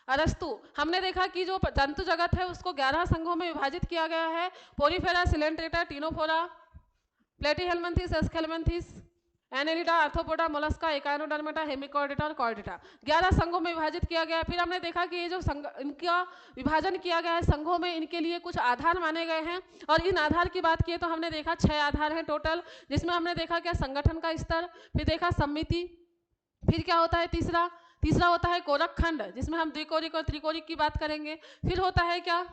अरस्तु। हमने देखा कि जो जंतु जगत है उसको 11 संघों में विभाजित किया गया है, Porifera, Coelenterata, Ctenophora, Platyhelminthes, Aschelminthes, Annelida, Arthropoda, Mollusca, Echinodermata, Hemichordata और कॉर्डेटा, 11 संघों में विभाजित किया गया है। फिर हमने देखा कि ये जो इनका विभाजन किया गया है संघों में, इनके लिए कुछ आधार माने गए हैं, और इन आधार की बात किए तो हमने देखा 6 आधार हैं टोटल, जिसमें हमने देखा क्या, संगठन का स्तर, फिर देखा सम्मिति, फिर क्या होता है तीसरा होता है कोरक खंड, जिसमें हम द्विकोरिक और त्रिकोरिक की बात करेंगे। फिर होता है क्या,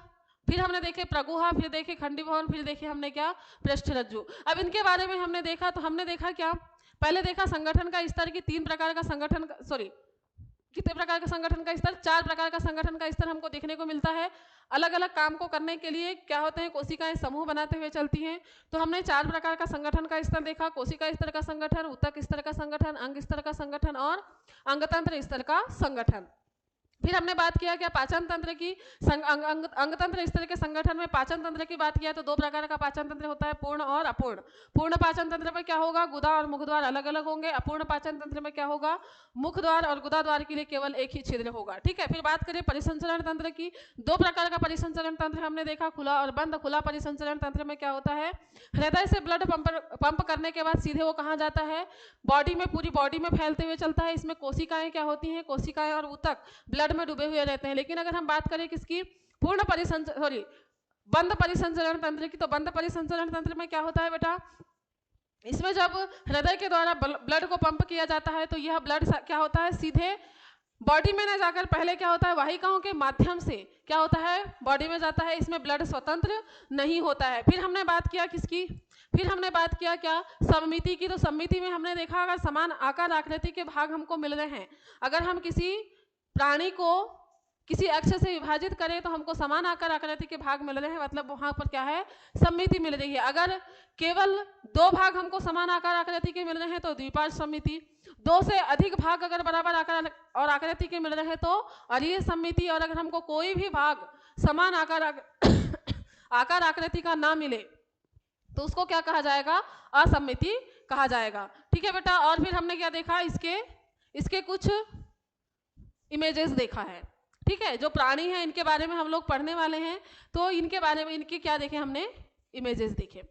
फिर हमने देखे प्रगुहा, फिर देखे खंडीभवन, फिर देखे हमने क्या, पृष्ठरज्जु। अब इनके बारे में हमने देखा, तो हमने देखा क्या, पहले देखा संगठन का स्तर की 3 प्रकार का संगठन, कितने प्रकार का संगठन का स्तर? 4 प्रकार का संगठन का स्तर हमको देखने को मिलता है। अलग अलग काम को करने के लिए क्या होते हैं, कोशिकाएं समूह बनाते हुए चलती हैं। तो हमने 4 प्रकार का संगठन का स्तर देखा, कोशिका स्तर का संगठन, ऊतक स्तर का संगठन, अंग स्तर का संगठन और अंगतंत्र स्तर का संगठन। फिर हमने बात किया क्या पाचन तंत्र की, अंग तंत्र स्तर के संगठन में पाचन तंत्र की बात किया तो 2 प्रकार का पाचन तंत्र होता है, पूर्ण और अपूर्ण। पूर्ण पाचन तंत्र में क्या होगा, गुदा और मुख द्वार अलग अलग होंगे। अपूर्ण पाचन तंत्र में क्या होगा, मुख द्वार और गुदा द्वार के लिए केवल एक ही छिद्र होगा। ठीक है, फिर बात करें परिसंचरण तंत्र की। 2 प्रकार का परिसंचरण तंत्र हमने देखा, खुला और बंद। खुला परिसंचरण तंत्र में क्या होता है, हृदय से ब्लड पंप करने के बाद सीधे वो कहाँ जाता है, बॉडी में, पूरी बॉडी में फैलते हुए चलता है। इसमें कोशिकाएं क्या होती हैं, कोशिकाएं और ऊतक ब्लड में डूबे हुए रहते हैं। लेकिन अगर हम बात करें किसकी, बंद परिसंचरण तंत्र की, तो बंद परिसंचरण तंत्र में क्या होता है बेटा, इसमें जब हृदय के द्वारा ब्लड को पंप किया जाता है तो यह ब्लड क्या होता है, सीधे बॉडी में न जाकर पहले क्या होता है, वाहिकाओं के माध्यम से क्या होता है, बॉडी में जाता है। इसमें ब्लड स्वतंत्र नहीं होता है। फिर हमने बात किया किसकी, फिर हमने बात किया क्या, सममिति की। तो सममिति में हमने देखा अगर समान आकार आकृति के भाग हमको मिल रहे हैं, अगर हम किसी प्राणी को किसी अक्ष से विभाजित करें तो हमको समान आकार आकृति के भाग मिल रहे हैं, मतलब वहां पर क्या है, सममिति मिल रही है। अगर केवल 2 भाग हमको समान आकार आकृति के मिल रहे हैं तो द्विपार्श्व सममिति। 2 से अधिक भाग अगर बराबर आकार और आकृति के मिल रहे हैं तो अरीय सममिति। और अगर हमको कोई भी भाग समान आकार आकृति का ना मिले तो उसको क्या कहा जाएगा, असममिति कहा जाएगा। ठीक है बेटा, और फिर हमने क्या देखा, इसके कुछ इमेजेस देखा है। ठीक है, जो प्राणी हैं इनके बारे में हम लोग पढ़ने वाले हैं, तो इनके बारे में इनके क्या देखे हमने, इमेजेस देखे।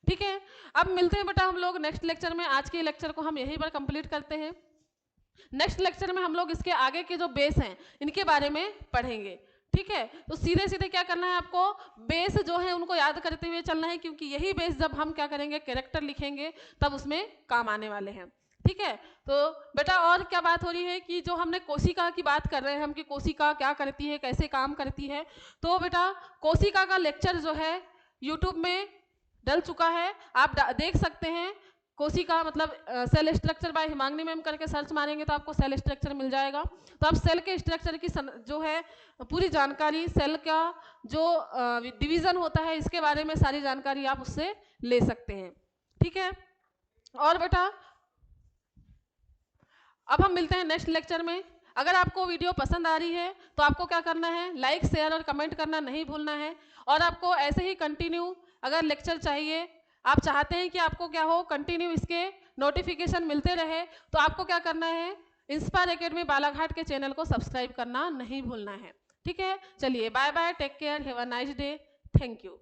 ठीक है, अब मिलते हैं बेटा हम लोग नेक्स्ट लेक्चर में। आज के लेक्चर को हम यहीं पर कंप्लीट करते हैं। नेक्स्ट लेक्चर में हम लोग इसके आगे के जो बेस हैं इनके बारे में पढ़ेंगे। ठीक है, तो सीधे सीधे क्या करना है आपको, बेस जो है उनको याद करते हुए चलना है, क्योंकि यही बेस जब हम क्या करेंगे, कैरेक्टर लिखेंगे तब उसमें काम आने वाले हैं। ठीक है, तो बेटा और क्या बात हो रही है कि जो हमने कोशिका की बात कर रहे हैं हम कि कोशिका क्या करती है, कैसे काम करती है। तो बेटा कोशिका का लेक्चर जो है यूट्यूब में डल चुका है, आप देख सकते हैं। कोशिका मतलब सेल स्ट्रक्चर बाय हिमांगनी मैम करके सर्च मारेंगे तो आपको सेल स्ट्रक्चर मिल जाएगा। तो आप सेल के स्ट्रक्चर की जो है पूरी जानकारी, सेल का जो डिवीजन होता है इसके बारे में सारी जानकारी आप उससे ले सकते हैं। ठीक है, और बेटा अब हम मिलते हैं नेक्स्ट लेक्चर में। अगर आपको वीडियो पसंद आ रही है तो आपको क्या करना है, लाइक शेयर और कमेंट करना नहीं भूलना है। और आपको ऐसे ही कंटिन्यू अगर लेक्चर चाहिए, आप चाहते हैं कि आपको क्या हो, कंटिन्यू इसके नोटिफिकेशन मिलते रहे, तो आपको क्या करना है, इंस्पायर एकेडमी बालाघाट के चैनल को सब्सक्राइब करना नहीं भूलना है। ठीक है, चलिए bye bye, take care, have a nice day, thank you.